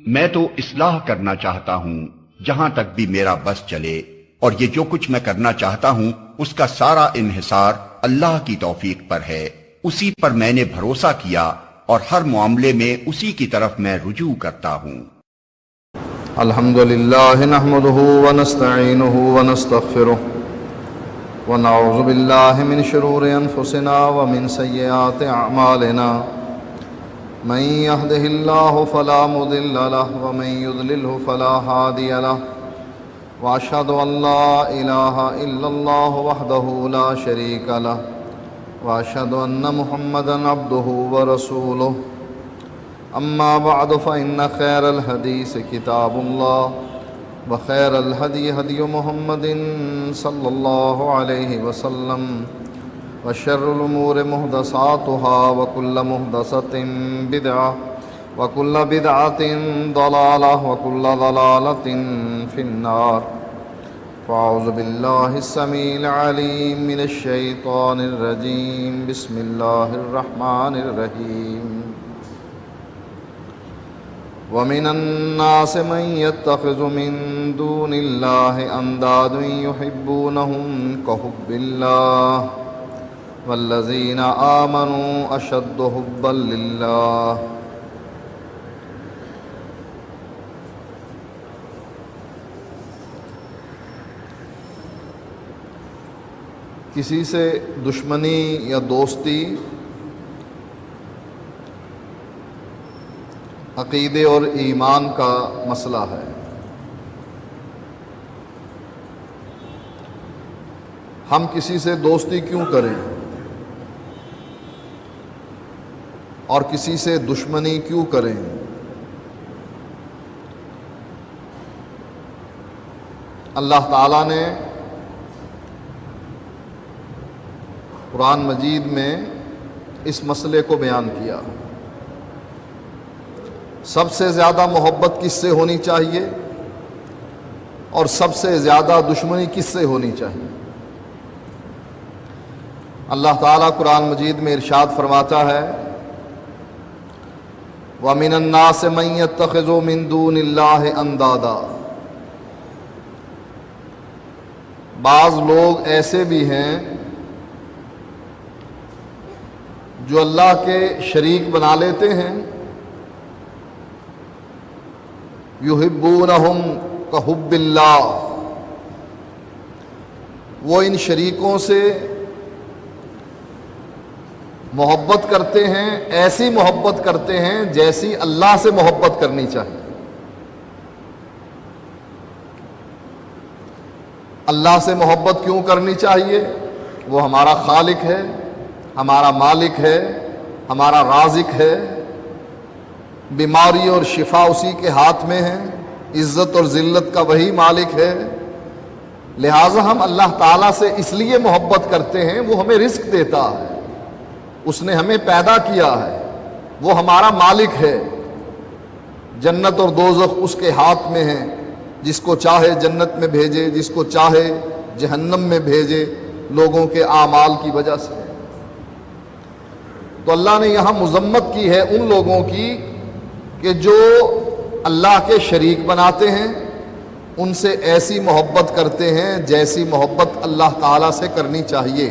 میں تو اصلاح کرنا چاہتا ہوں جہاں تک بھی میرا بس چلے، اور یہ جو کچھ میں کرنا چاہتا ہوں اس کا سارا انحصار اللہ کی توفیق پر ہے۔ اسی پر میں نے بھروسہ کیا اور ہر معاملے میں اسی کی طرف میں رجوع کرتا ہوں۔ الحمدللہ نحمده ونستعینه ونستغفره ونعوذ باللہ من شرور انفسنا ومن سیئات اعمالنا من يهده الله فلا مضل له ومن يضلله فلا هادي له واشهد ان لا اله الا الله وحده لا شريك له واشهد ان محمدا عبده ورسوله اما بعد فان خير الحديث كتاب الله وخير الهدي هدي محمد صلى الله عليه وسلم وشر الأمور محدثاتها وكل محدثة بدعة وكل بدعة ضلالة وكل ضلالة في النار فأعوذ بالله السميع العليم من الشيطان الرجيم بسم الله الرحمن الرحيم ومن الناس من يتخذ من دون الله أندادا يحبونهم كحب الله والذین آمنوا اشد حبا للہ۔ کسی سے دشمنی یا دوستی عقیدے اور ایمان کا مسئلہ ہے۔ ہم کسی سے دوستی کیوں کریں اور کسی سے دشمنی کیوں کریں؟ اللہ تعالیٰ نے قرآن مجید میں اس مسئلے کو بیان کیا۔ سب سے زیادہ محبت کس سے ہونی چاہیے اور سب سے زیادہ دشمنی کس سے ہونی چاہیے؟ اللہ تعالیٰ قرآن مجید میں ارشاد فرماتا ہے وَمِنَ النَّاسِ مَن يَتَّخِذُ مِن دُونِ اللَّهِ أَندَادًا۔ بعض لوگ ایسے بھی ہیں جو اللہ کے شریک بنا لیتے ہیں، يُحِبُّونَهُمْ كَحُبِّ اللَّهِ، وہ ان شریکوں سے محبت کرتے ہیں، ایسی محبت کرتے ہیں جیسی اللہ سے محبت کرنی چاہیے۔ اللہ سے محبت کیوں کرنی چاہیے؟ وہ ہمارا خالق ہے، ہمارا مالک ہے، ہمارا رازق ہے، بیماری اور شفا اسی کے ہاتھ میں ہے، عزت اور ذلت کا وہی مالک ہے، لہٰذا ہم اللہ تعالیٰ سے اس لیے محبت کرتے ہیں، وہ ہمیں رزق دیتا ہے، اس نے ہمیں پیدا کیا ہے، وہ ہمارا مالک ہے، جنت اور دوزخ اس کے ہاتھ میں ہیں، جس کو چاہے جنت میں بھیجے، جس کو چاہے جہنم میں بھیجے لوگوں کے اعمال کی وجہ سے۔ تو اللہ نے یہاں مذمت کی ہے ان لوگوں کی کہ جو اللہ کے شریک بناتے ہیں، ان سے ایسی محبت کرتے ہیں جیسی محبت اللہ تعالیٰ سے کرنی چاہیے۔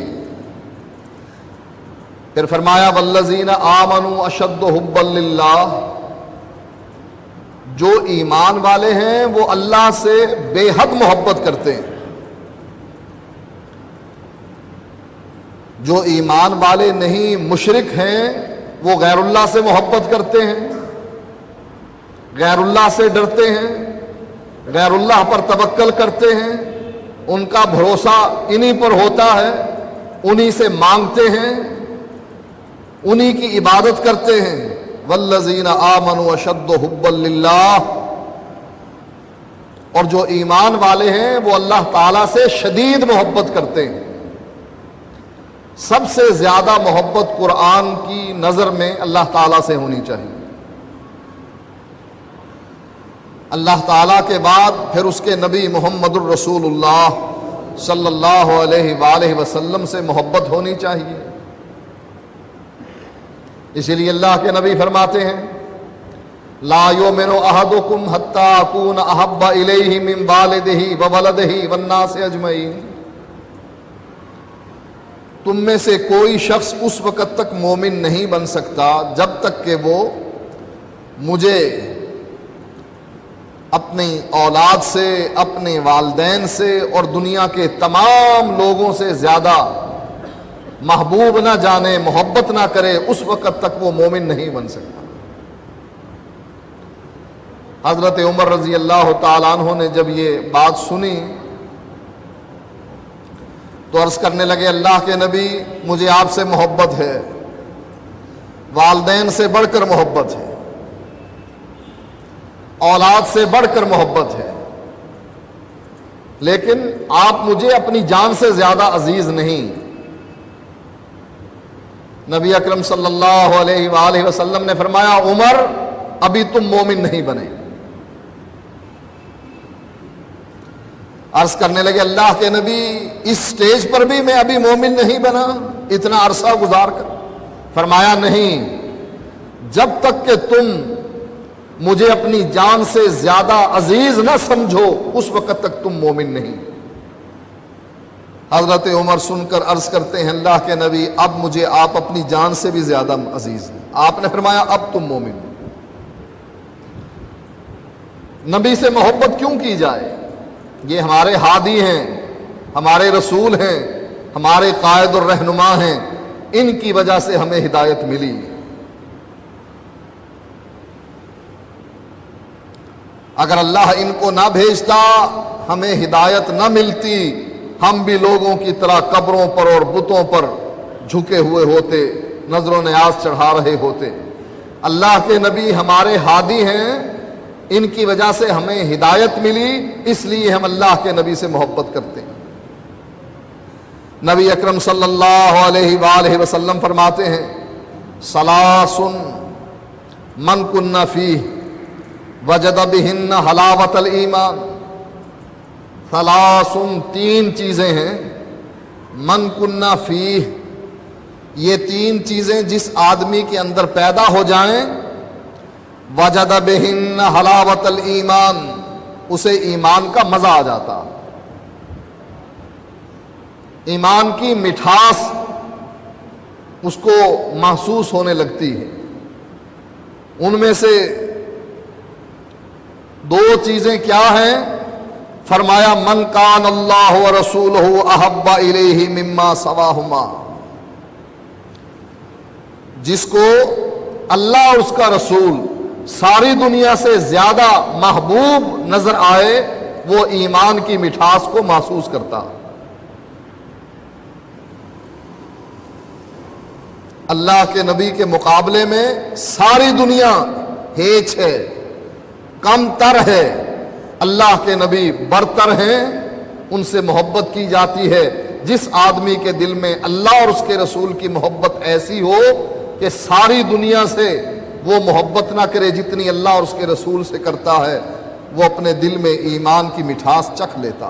پھر فرمایا والذین آمنوا اشد حبا للہ، جو ایمان والے ہیں وہ اللہ سے بے حد محبت کرتے ہیں۔ جو ایمان والے نہیں، مشرک ہیں، وہ غیر اللہ سے محبت کرتے ہیں، غیر اللہ سے ڈرتے ہیں، غیر اللہ پر توکل کرتے ہیں، ان کا بھروسہ انہی پر ہوتا ہے، انہی سے مانگتے ہیں، انہی کی عبادت کرتے ہیں۔ والذین آمنوا اشد حبا للہ، اور جو ایمان والے ہیں وہ اللہ تعالیٰ سے شدید محبت کرتے ہیں۔ سب سے زیادہ محبت قرآن کی نظر میں اللہ تعالیٰ سے ہونی چاہیے۔ اللہ تعالیٰ کے بعد پھر اس کے نبی محمد الرسول اللہ صلی اللہ علیہ وآلہ وسلم سے محبت ہونی چاہیے۔ اسی لیے اللہ کے نبی فرماتے ہیں لا یؤمن احدکم حتی اکون احب الیہ من والدہ وولدہ والناس اجمعین، تم میں سے کوئی شخص اس وقت تک مومن نہیں بن سکتا جب تک کہ وہ مجھے اپنی اولاد سے، اپنے والدین سے اور دنیا کے تمام لوگوں سے زیادہ محبوب نہ جانے، محبت نہ کرے، اس وقت تک وہ مومن نہیں بن سکتا۔ حضرت عمر رضی اللہ تعالیٰ عنہ نے جب یہ بات سنی تو عرض کرنے لگے، اللہ کے نبی مجھے آپ سے محبت ہے، والدین سے بڑھ کر محبت ہے، اولاد سے بڑھ کر محبت ہے، لیکن آپ مجھے اپنی جان سے زیادہ عزیز نہیں۔ نبی اکرم صلی اللہ علیہ وآلہ وسلم نے فرمایا، عمر ابھی تم مومن نہیں بنے۔ عرض کرنے لگے، اللہ کے نبی اس سٹیج پر بھی میں ابھی مومن نہیں بنا اتنا عرصہ گزار کر؟ فرمایا نہیں، جب تک کہ تم مجھے اپنی جان سے زیادہ عزیز نہ سمجھو اس وقت تک تم مومن نہیں۔ حضرت عمر سن کر عرض کرتے ہیں، اللہ کے نبی اب مجھے آپ اپنی جان سے بھی زیادہ عزیز ہیں۔ آپ نے فرمایا اب تم مومن ہو۔ نبی سے محبت کیوں کی جائے؟ یہ ہمارے ہادی ہیں، ہمارے رسول ہیں، ہمارے قائد اور رہنما ہیں، ان کی وجہ سے ہمیں ہدایت ملی۔ اگر اللہ ان کو نہ بھیجتا، ہمیں ہدایت نہ ملتی، ہم بھی لوگوں کی طرح قبروں پر اور بتوں پر جھکے ہوئے ہوتے، نظر و نیاز چڑھا رہے ہوتے۔ اللہ کے نبی ہمارے ہادی ہیں، ان کی وجہ سے ہمیں ہدایت ملی، اس لیے ہم اللہ کے نبی سے محبت کرتے ہیں۔ نبی اکرم صلی اللہ علیہ وآلہ وسلم فرماتے ہیں، ثلاث من کن فیہ وجد بہن حلاوت الایمان۔ ثلاث، تین چیزیں ہیں، من کن فیہ، یہ تین چیزیں جس آدمی کے اندر پیدا ہو جائیں، وجد بہن حلاوت الایمان، اسے ایمان کا مزہ آ جاتا، ایمان کی مٹھاس اس کو محسوس ہونے لگتی ہے۔ ان میں سے دو چیزیں کیا ہیں؟ فرمایا من کان اللہ ورسولہ احب الیہ مما سواہما، جس کو اللہ اور اس کا رسول ساری دنیا سے زیادہ محبوب نظر آئے، وہ ایمان کی مٹھاس کو محسوس کرتا۔ اللہ کے نبی کے مقابلے میں ساری دنیا ہیچ ہے، کم تر ہے، اللہ کے نبی برتر ہیں، ان سے محبت کی جاتی ہے۔ جس آدمی کے دل میں اللہ اور اس کے رسول کی محبت ایسی ہو کہ ساری دنیا سے وہ محبت نہ کرے جتنی اللہ اور اس کے رسول سے کرتا ہے، وہ اپنے دل میں ایمان کی مٹھاس چکھ لیتا۔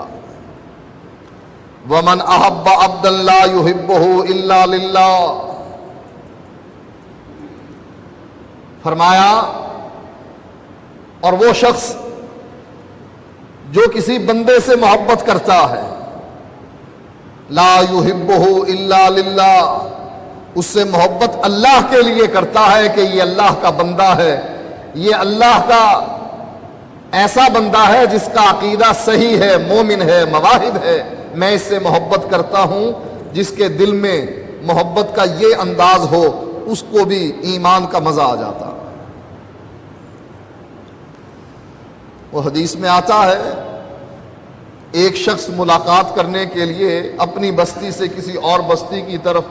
وَمَنْ أَحَبَّ عَبْدًا لَا يُحِبُّهُ إِلَّا لِلَّهِ، فرمایا اور وہ شخص جو کسی بندے سے محبت کرتا ہے، لا يُحِبُّهُ إِلَّا لِلَّهِ، اس سے محبت اللہ کے لیے کرتا ہے کہ یہ اللہ کا بندہ ہے، یہ اللہ کا ایسا بندہ ہے جس کا عقیدہ صحیح ہے، مومن ہے، موحد ہے، میں اس سے محبت کرتا ہوں۔ جس کے دل میں محبت کا یہ انداز ہو، اس کو بھی ایمان کا مزہ آ جاتا۔ وہ حدیث میں آتا ہے، ایک شخص ملاقات کرنے کے لیے اپنی بستی سے کسی اور بستی کی طرف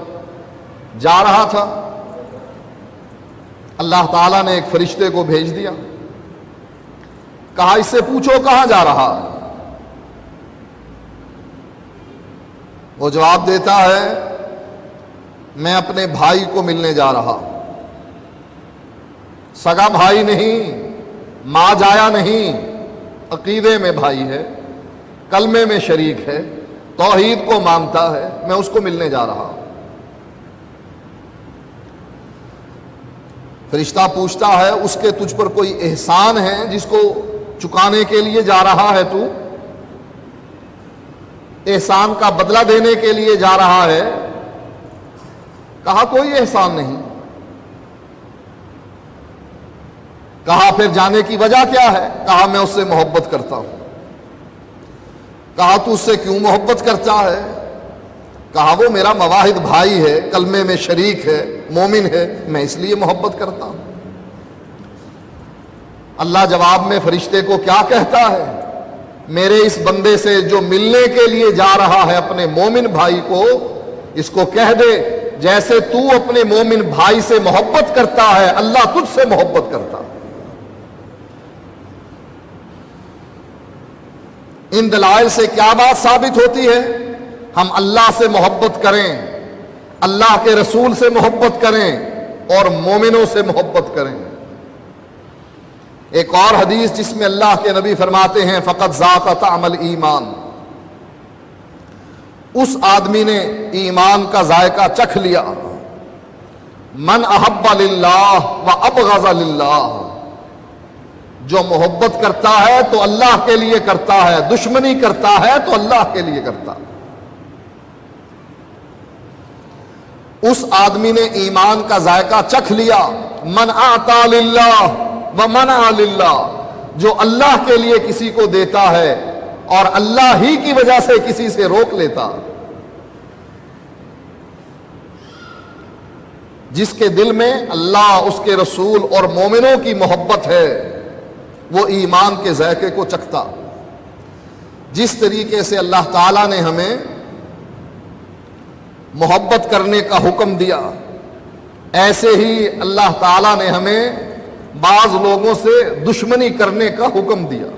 جا رہا تھا۔ اللہ تعالیٰ نے ایک فرشتے کو بھیج دیا، کہا اس سے پوچھو کہاں جا رہا ہے۔ وہ جواب دیتا ہے، میں اپنے بھائی کو ملنے جا رہا، سگا بھائی نہیں، ماں جایا نہیں، عقیدے میں بھائی ہے، کلمے میں شریک ہے، توحید کو مانتا ہے، میں اس کو ملنے جا رہا ہوں۔ فرشتہ پوچھتا ہے اس کے تجھ پر کوئی احسان ہے جس کو چکانے کے لیے جا رہا ہے تو؟ احسان کا بدلہ دینے کے لیے جا رہا ہے؟ کہا کوئی احسان نہیں۔ کہا پھر جانے کی وجہ کیا ہے؟ کہا میں اس سے محبت کرتا ہوں۔ کہا تو اس سے کیوں محبت کرتا ہے؟ کہا وہ میرا مواحد بھائی ہے، کلمے میں شریک ہے، مومن ہے، میں اس لیے محبت کرتا ہوں۔ اللہ جواب میں فرشتے کو کیا کہتا ہے؟ میرے اس بندے سے جو ملنے کے لیے جا رہا ہے اپنے مومن بھائی کو، اس کو کہہ دے جیسے تو اپنے مومن بھائی سے محبت کرتا ہے اللہ تجھ سے محبت کرتا ہے۔ ان دلائل سے کیا بات ثابت ہوتی ہے؟ ہم اللہ سے محبت کریں، اللہ کے رسول سے محبت کریں اور مومنوں سے محبت کریں۔ ایک اور حدیث جس میں اللہ کے نبی فرماتے ہیں فقط ذاق طعم الایمان، اس آدمی نے ایمان کا ذائقہ چکھ لیا۔ من احب للہ و ابغض للہ، جو محبت کرتا ہے تو اللہ کے لیے کرتا ہے، دشمنی کرتا ہے تو اللہ کے لیے کرتا ہے۔ اس آدمی نے ایمان کا ذائقہ چکھ لیا۔ من اعطا للہ و منع للہ، جو اللہ کے لیے کسی کو دیتا ہے اور اللہ ہی کی وجہ سے کسی سے روک لیتا۔ جس کے دل میں اللہ، اس کے رسول اور مومنوں کی محبت ہے وہ ایمان کے ذائقے کو چکھتا۔ جس طریقے سے اللہ تعالیٰ نے ہمیں محبت کرنے کا حکم دیا، ایسے ہی اللہ تعالیٰ نے ہمیں بعض لوگوں سے دشمنی کرنے کا حکم دیا۔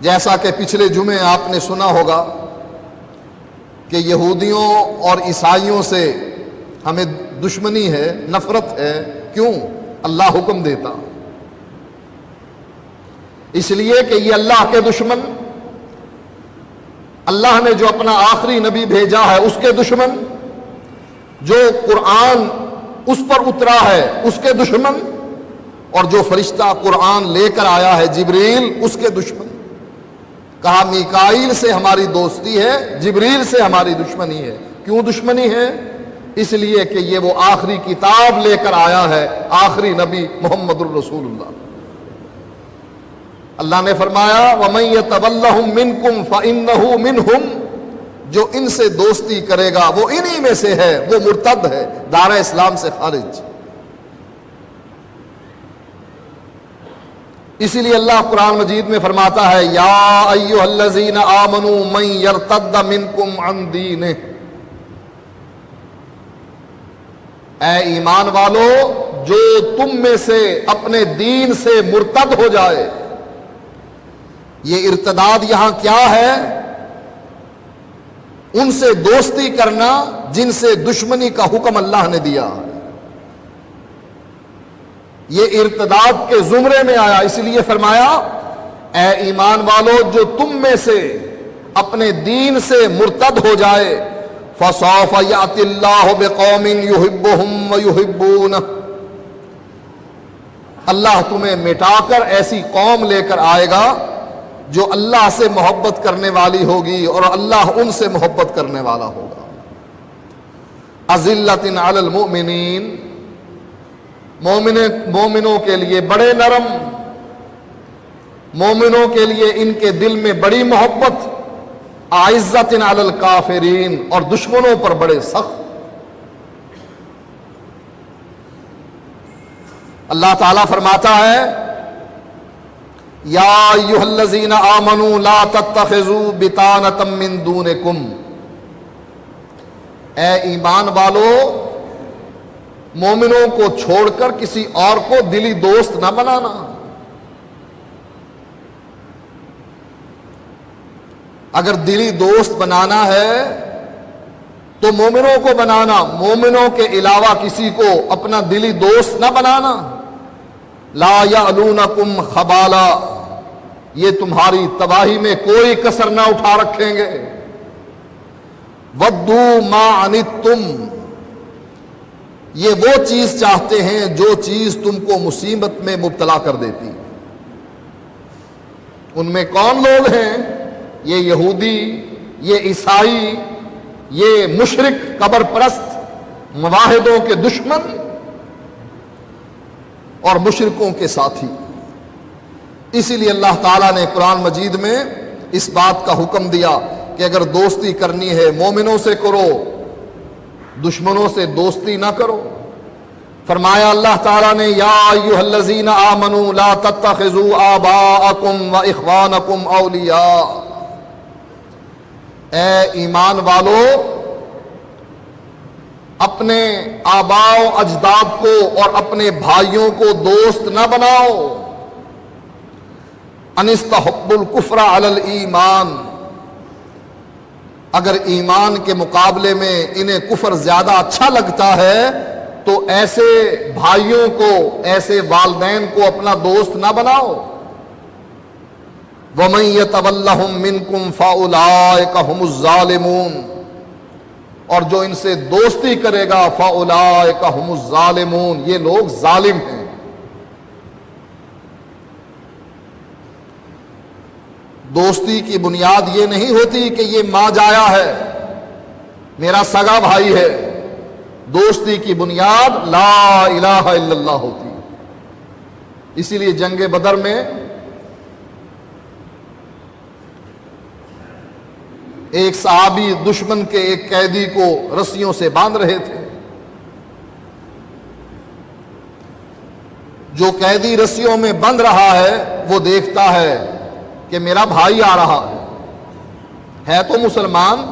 جیسا کہ پچھلے جمعے آپ نے سنا ہوگا کہ یہودیوں اور عیسائیوں سے ہمیں دشمنی ہے، نفرت ہے۔ کیوں؟ اللہ حکم دیتا، اس لیے کہ یہ اللہ کے دشمن، اللہ نے جو اپنا آخری نبی بھیجا ہے اس کے دشمن، جو قرآن اس پر اترا ہے اس کے دشمن، اور جو فرشتہ قرآن لے کر آیا ہے جبریل اس کے دشمن۔ کہا میکائیل سے ہماری دوستی ہے، جبریل سے ہماری دشمنی ہے۔ کیوں دشمنی ہے؟ اس لیے کہ یہ وہ آخری کتاب لے کر آیا ہے، آخری نبی محمد الرسول اللہ۔ اللہ نے فرمایا وَمَن يَتَوَلَّهُم مِّنكُمْ فَإِنَّهُ مِنْهُمْ، جو ان سے دوستی کرے گا وہ انہی میں سے ہے، وہ مرتد ہے، دار اسلام سے خارج۔ اسی لیے اللہ قرآن مجید میں فرماتا ہے یا ایھا الذین آمنوا من یرتد منکم عن دینہ، اے ایمان والو جو تم میں سے اپنے دین سے مرتد ہو جائے۔ یہ ارتداد یہاں کیا ہے؟ ان سے دوستی کرنا جن سے دشمنی کا حکم اللہ نے دیا۔ یہ ارتداد کے زمرے میں آیا، اس لیے فرمایا اے ایمان والو جو تم میں سے اپنے دین سے مرتد ہو جائے فَسَوْفَ يَأْتِ اللَّهُ بِقَوْمٍ يُحِبُّهُمْ وَيُحِبُّونَهُ، اللہ تمہیں مٹا کر ایسی قوم لے کر آئے گا جو اللہ سے محبت کرنے والی ہوگی اور اللہ ان سے محبت کرنے والا ہوگا۔ أَذِلَّةٍ عَلَى الْمُؤْمِنِينَ، مومنوں کے لیے بڑے نرم، مومنوں کے لیے ان کے دل میں بڑی محبت، أَعِزَّةٍ عَلَى الْكَافِرِينَ، اور دشمنوں پر بڑے سخت۔ اللہ تعالیٰ فرماتا ہے یا ایھا الذین آمنوا لا تتخذوا بطانة من دونکم، اے ایمان والو مومنوں کو چھوڑ کر کسی اور کو دلی دوست نہ بنانا۔ اگر دلی دوست بنانا ہے تو مومنوں کو بنانا، مومنوں کے علاوہ کسی کو اپنا دلی دوست نہ بنانا۔ لا یعلونکم خبالا، یہ تمہاری تباہی میں کوئی کسر نہ اٹھا رکھیں گے۔ ودوا ما عنتم، یہ وہ چیز چاہتے ہیں جو چیز تم کو مصیبت میں مبتلا کر دیتی. ان میں کون لوگ ہیں؟ یہ یہودی، یہ عیسائی، یہ مشرک قبر پرست، مواحدوں کے دشمن اور مشرکوں کے ساتھی. اسی لیے اللہ تعالیٰ نے قرآن مجید میں اس بات کا حکم دیا کہ اگر دوستی کرنی ہے مومنوں سے کرو، دشمنوں سے دوستی نہ کرو. فرمایا اللہ تعالیٰ نے یا ایھا الذین آمنوا لا تتخذوا آباءکم واخوانکم اولیاء، اے ایمان والو اپنے آباء و اجداد کو اور اپنے بھائیوں کو دوست نہ بناؤ. ان استحبوا الکفر علی الایمان، اگر ایمان کے مقابلے میں انہیں کفر زیادہ اچھا لگتا ہے تو ایسے بھائیوں کو، ایسے والدین کو اپنا دوست نہ بناؤ. وَمَن يَتَوَلَّهُم مِّنكُمْ فَأُولَٰئِكَ هُمُ الظَّالِمُونَ، اور جو ان سے دوستی کرے گا فَأُولَٰئِكَ هُمُ الظَّالِمُونَ، یہ لوگ ظالم ہیں. دوستی کی بنیاد یہ نہیں ہوتی کہ یہ ماں جایا ہے، میرا سگا بھائی ہے. دوستی کی بنیاد لا الہ الا اللہ ہوتی. اسی لیے جنگ بدر میں ایک صحابی دشمن کے ایک قیدی کو رسیوں سے باندھ رہے تھے. جو قیدی رسیوں میں بندھ رہا ہے وہ دیکھتا ہے کہ میرا بھائی آ رہا ہے تو مسلمان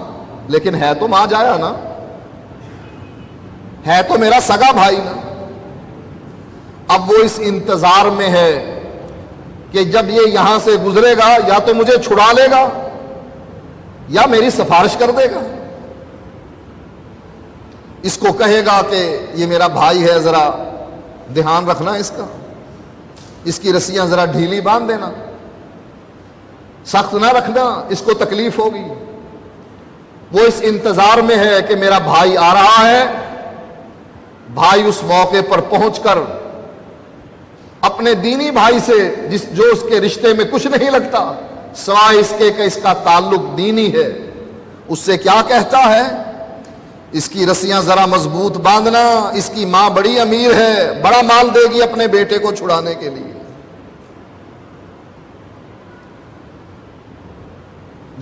لیکن ہے تو ماں جایا نا، ہے تو میرا سگا بھائی نا. اب وہ اس انتظار میں ہے کہ جب یہ یہاں سے گزرے گا یا تو مجھے چھڑا لے گا یا میری سفارش کر دے گا. اس کو کہے گا کہ یہ میرا بھائی ہے، ذرا دھیان رکھنا اس کا، اس کی رسیاں ذرا ڈھیلی باندھ دینا، سخت نہ رکھنا، اس کو تکلیف ہوگی. وہ اس انتظار میں ہے کہ میرا بھائی آ رہا ہے. بھائی اس موقع پر پہنچ کر اپنے دینی بھائی سے جو اس کے رشتے میں کچھ نہیں لگتا سوائے اس کے کہ اس کا تعلق دینی ہے، اس سے کیا کہتا ہے؟ اس کی رسیاں ذرا مضبوط باندھنا، اس کی ماں بڑی امیر ہے، بڑا مال دے گی اپنے بیٹے کو چھڑانے کے لیے.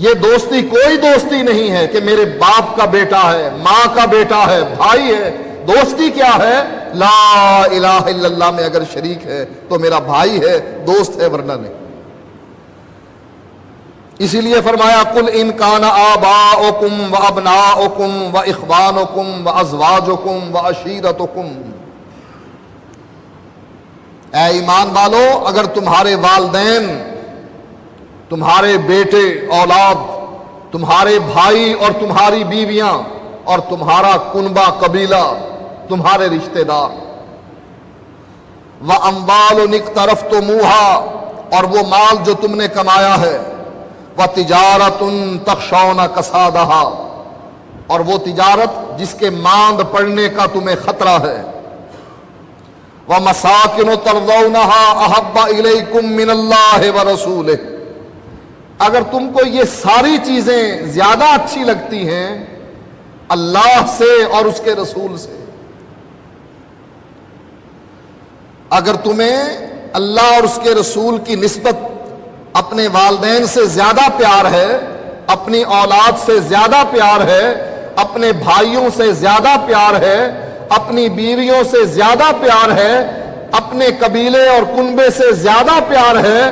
یہ دوستی کوئی دوستی نہیں ہے کہ میرے باپ کا بیٹا ہے، ماں کا بیٹا ہے، بھائی ہے. دوستی کیا ہے؟ لا الہ الا اللہ میں اگر شریک ہے تو میرا بھائی ہے، دوست ہے، ورنہ نہیں. اسی لیے فرمایا قل ان کان آباؤکم وابناؤکم واخوانکم وازواجکم وعشیرتکم، اے ایمان والو اگر تمہارے والدین، تمہارے بیٹے اولاد، تمہارے بھائی اور تمہاری بیویاں اور تمہارا کنبہ قبیلہ، تمہارے رشتہ دار، وَأَمْوَالٌ اقْتَرَفْتُمُوهَا، اور وہ مال جو تم نے کمایا ہے، وَتِجَارَةٌ تَخْشَوْنَ كَسَادَهَا، اور وہ تجارت جس کے ماند پڑنے کا تمہیں خطرہ ہے، وَمَسَاكِنُ تَرْضَوْنَهَا أَحَبَّ إِلَيْكُم مِّنَ اللَّهِ وَرَسُولِهِ، اگر تم کو یہ ساری چیزیں زیادہ اچھی لگتی ہیں اللہ سے اور اس کے رسول سے، اگر تمہیں اللہ اور اس کے رسول کی نسبت اپنے والدین سے زیادہ پیار ہے، اپنی اولاد سے زیادہ پیار ہے، اپنے بھائیوں سے زیادہ پیار ہے، اپنی بیویوں سے زیادہ پیار ہے، اپنے قبیلے اور کنبے سے زیادہ پیار ہے،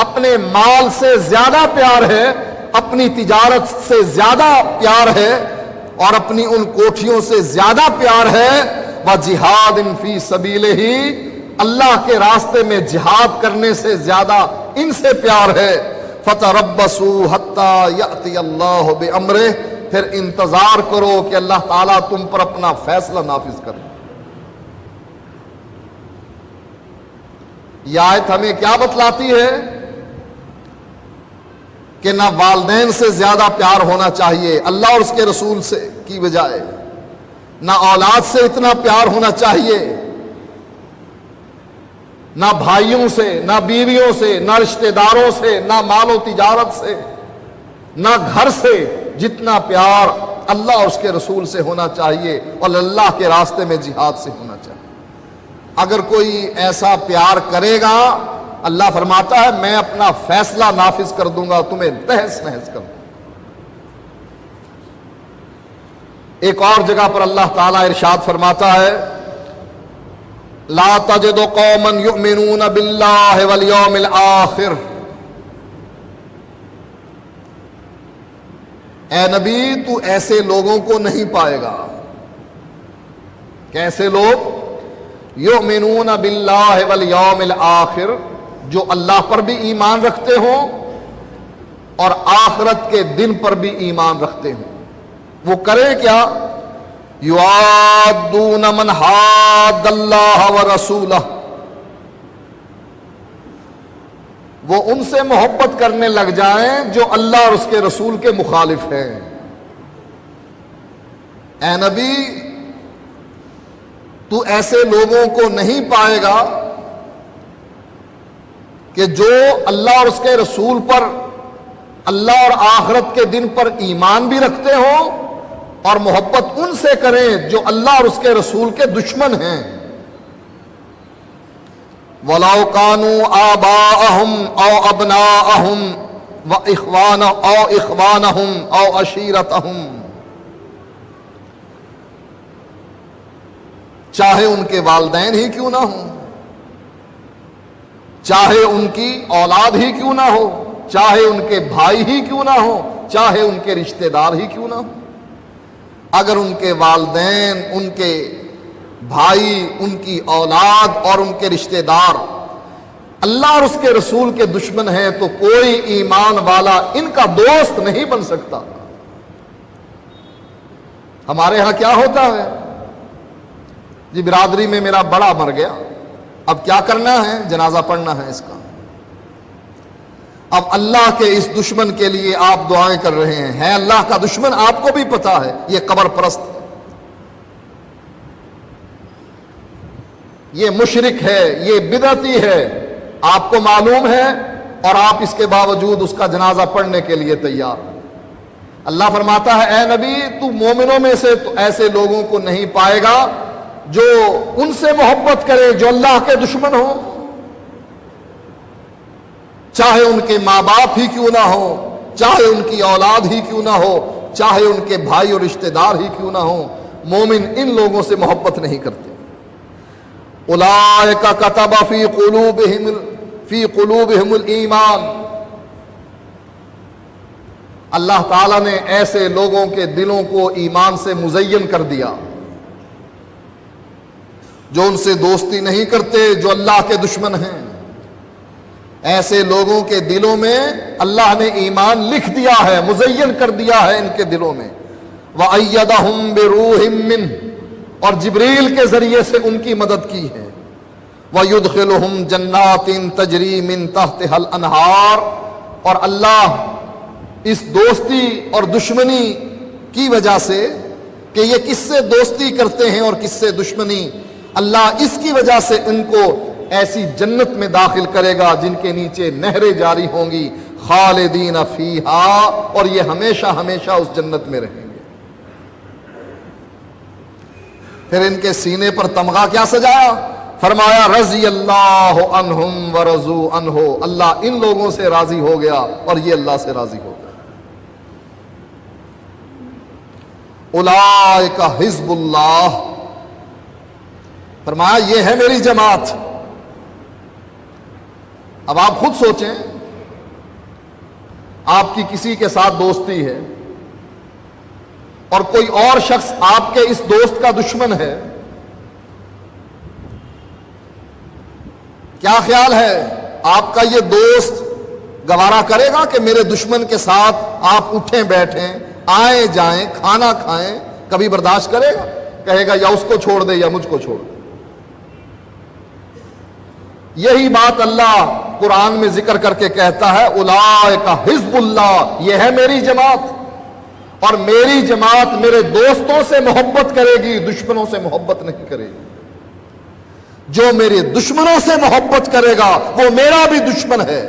اپنے مال سے زیادہ پیار ہے، اپنی تجارت سے زیادہ پیار ہے اور اپنی ان کوٹھیوں سے زیادہ پیار ہے، وَجِہَادٍ فِي سَبِيلِهِ، اللہ کے راستے میں جہاد کرنے سے زیادہ ان سے پیار ہے، فَتَرَبَّصُوا حَتَّى يَأْتِيَ اللَّهُ بِأَمْرِهِ، پھر انتظار کرو کہ اللہ تعالیٰ تم پر اپنا فیصلہ نافذ کرے. یہ آیت ہمیں کیا بتلاتی ہے؟ کہ نہ والدین سے زیادہ پیار ہونا چاہیے اللہ اور اس کے رسول سے کی بجائے، نہ اولاد سے اتنا پیار ہونا چاہیے، نہ بھائیوں سے، نہ بیویوں سے، نہ رشتہ داروں سے، نہ مال و تجارت سے، نہ گھر سے، جتنا پیار اللہ اور اس کے رسول سے ہونا چاہیے اور اللہ کے راستے میں جہاد سے ہونا چاہیے۔ اگر کوئی ایسا پیار کرے گا، اللہ فرماتا ہے میں اپنا فیصلہ نافذ کر دوں گا، تمہیں تہس نہس کر دوں گا۔ ایک اور جگہ پر اللہ تعالیٰ ارشاد فرماتا ہے لا تجد قوما یؤمنون باللہ والیوم الآخر، اے نبی تو ایسے لوگوں کو نہیں پائے گا، کیسے لوگ؟ یؤمنون باللہ والیوم الآخر، جو اللہ پر بھی ایمان رکھتے ہوں اور آخرت کے دن پر بھی ایمان رکھتے ہوں۔ وہ کریں کیا؟ یوادون من حاد اللہ ورسولہ، وہ ان سے محبت کرنے لگ جائیں جو اللہ اور اس کے رسول کے مخالف ہیں۔ اے نبی تو ایسے لوگوں کو نہیں پائے گا کہ جو اللہ اور اس کے رسول پر، اللہ اور آخرت کے دن پر ایمان بھی رکھتے ہوں اور محبت ان سے کریں جو اللہ اور اس کے رسول کے دشمن ہیں۔ وَلَوْ كَانُوا آبَاءَهُمْ أَوْ أَبْنَاءَهُمْ وَإِخْوَانَهُمْ أَوْ عَشِيرَتَهُمْ، چاہے ان کے والدین ہی کیوں نہ ہوں، چاہے ان کی اولاد ہی کیوں نہ ہو، چاہے ان کے بھائی ہی کیوں نہ ہو، چاہے ان کے رشتہ دار ہی کیوں نہ ہو، اگر ان کے والدین، ان کے بھائی، ان کی اولاد اور ان کے رشتہ دار اللہ اور اس کے رسول کے دشمن ہیں تو کوئی ایمان والا ان کا دوست نہیں بن سکتا۔ ہمارے ہاں کیا ہوتا ہے؟ جی برادری میں میرا بڑا مر گیا، اب کیا کرنا ہے؟ جنازہ پڑھنا ہے اس کا۔ اب اللہ کے اس دشمن کے لیے آپ دعائیں کر رہے ہیں، ہے اللہ کا دشمن، آپ کو بھی پتا ہے یہ قبر پرست ہے، یہ مشرک ہے، یہ بدعتی ہے، آپ کو معلوم ہے اور آپ اس کے باوجود اس کا جنازہ پڑھنے کے لیے تیار ہیں۔ اللہ فرماتا ہے اے نبی تو مومنوں میں سے تو ایسے لوگوں کو نہیں پائے گا جو ان سے محبت کرے جو اللہ کے دشمن ہوں، چاہے ان کے ماں باپ ہی کیوں نہ ہو، چاہے ان کی اولاد ہی کیوں نہ ہو، چاہے ان کے بھائی اور رشتہ دار ہی کیوں نہ ہو، مومن ان لوگوں سے محبت نہیں کرتے۔ اولئک کتب فی قلوبہم الایمان، اللہ تعالیٰ نے ایسے لوگوں کے دلوں کو ایمان سے مزین کر دیا جو ان سے دوستی نہیں کرتے، جو اللہ کے دشمن ہیں، ایسے لوگوں کے دلوں میں اللہ نے ایمان لکھ دیا ہے، مزین کر دیا ہے ان کے دلوں میں۔ وَأَيَّدَهُمْ بِرُوحٍ مِّنْهُ، اور جبریل کے ذریعے سے ان کی مدد کی ہے۔ وَيُدْخِلُهُمْ جَنَّاتٍ تَجْرِي مِن تَحْتِهَا الْأَنْهَارُ، اور اللہ اس دوستی اور دشمنی کی وجہ سے کہ یہ کس سے دوستی کرتے ہیں اور کس سے دشمنی، اللہ اس کی وجہ سے ان کو ایسی جنت میں داخل کرے گا جن کے نیچے نہریں جاری ہوں گی، خالدین فیہا، اور یہ ہمیشہ ہمیشہ اس جنت میں رہیں گے۔ پھر ان کے سینے پر تمغہ کیا سجایا؟ فرمایا رضی اللہ عنہم ورضوا عنہ، اللہ ان لوگوں سے راضی ہو گیا اور یہ اللہ سے راضی ہو گیا۔ اولئک حزب اللہ، فرمایا یہ ہے میری جماعت۔ اب آپ خود سوچیں، آپ کی کسی کے ساتھ دوستی ہے اور کوئی اور شخص آپ کے اس دوست کا دشمن ہے، کیا خیال ہے آپ کا یہ دوست گوارا کرے گا کہ میرے دشمن کے ساتھ آپ اٹھیں بیٹھیں، آئیں جائیں، کھانا کھائیں؟ کبھی برداشت کرے گا؟ کہے گا یا اس کو چھوڑ دے یا مجھ کو چھوڑ دے۔ یہی بات اللہ قرآن میں ذکر کر کے کہتا ہے اولئک حزب اللہ، یہ ہے میری جماعت۔ اور میری جماعت میرے دوستوں سے محبت کرے گی، دشمنوں سے محبت نہیں کرے گی۔ جو میرے دشمنوں سے محبت کرے گا وہ میرا بھی دشمن ہے،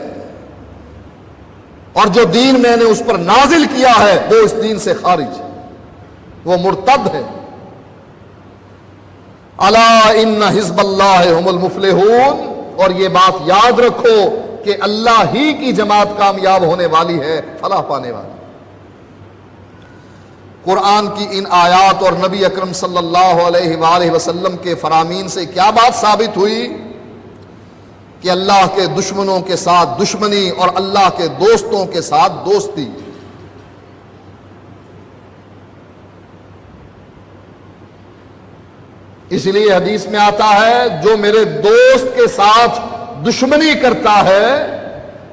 اور جو دین میں نے اس پر نازل کیا ہے وہ اس دین سے خارج ہے، وہ مرتد ہے۔ الا ان حزب اللہ هم المفلحون، اور یہ بات یاد رکھو کہ اللہ ہی کی جماعت کامیاب ہونے والی ہے، فلاح پانے والی۔ قرآن کی ان آیات اور نبی اکرم صلی اللہ علیہ وآلہ وسلم کے فرامین سے کیا بات ثابت ہوئی؟ کہ اللہ کے دشمنوں کے ساتھ دشمنی اور اللہ کے دوستوں کے ساتھ دوستی۔ اس لیے حدیث میں آتا ہے جو میرے دوست کے ساتھ دشمنی کرتا ہے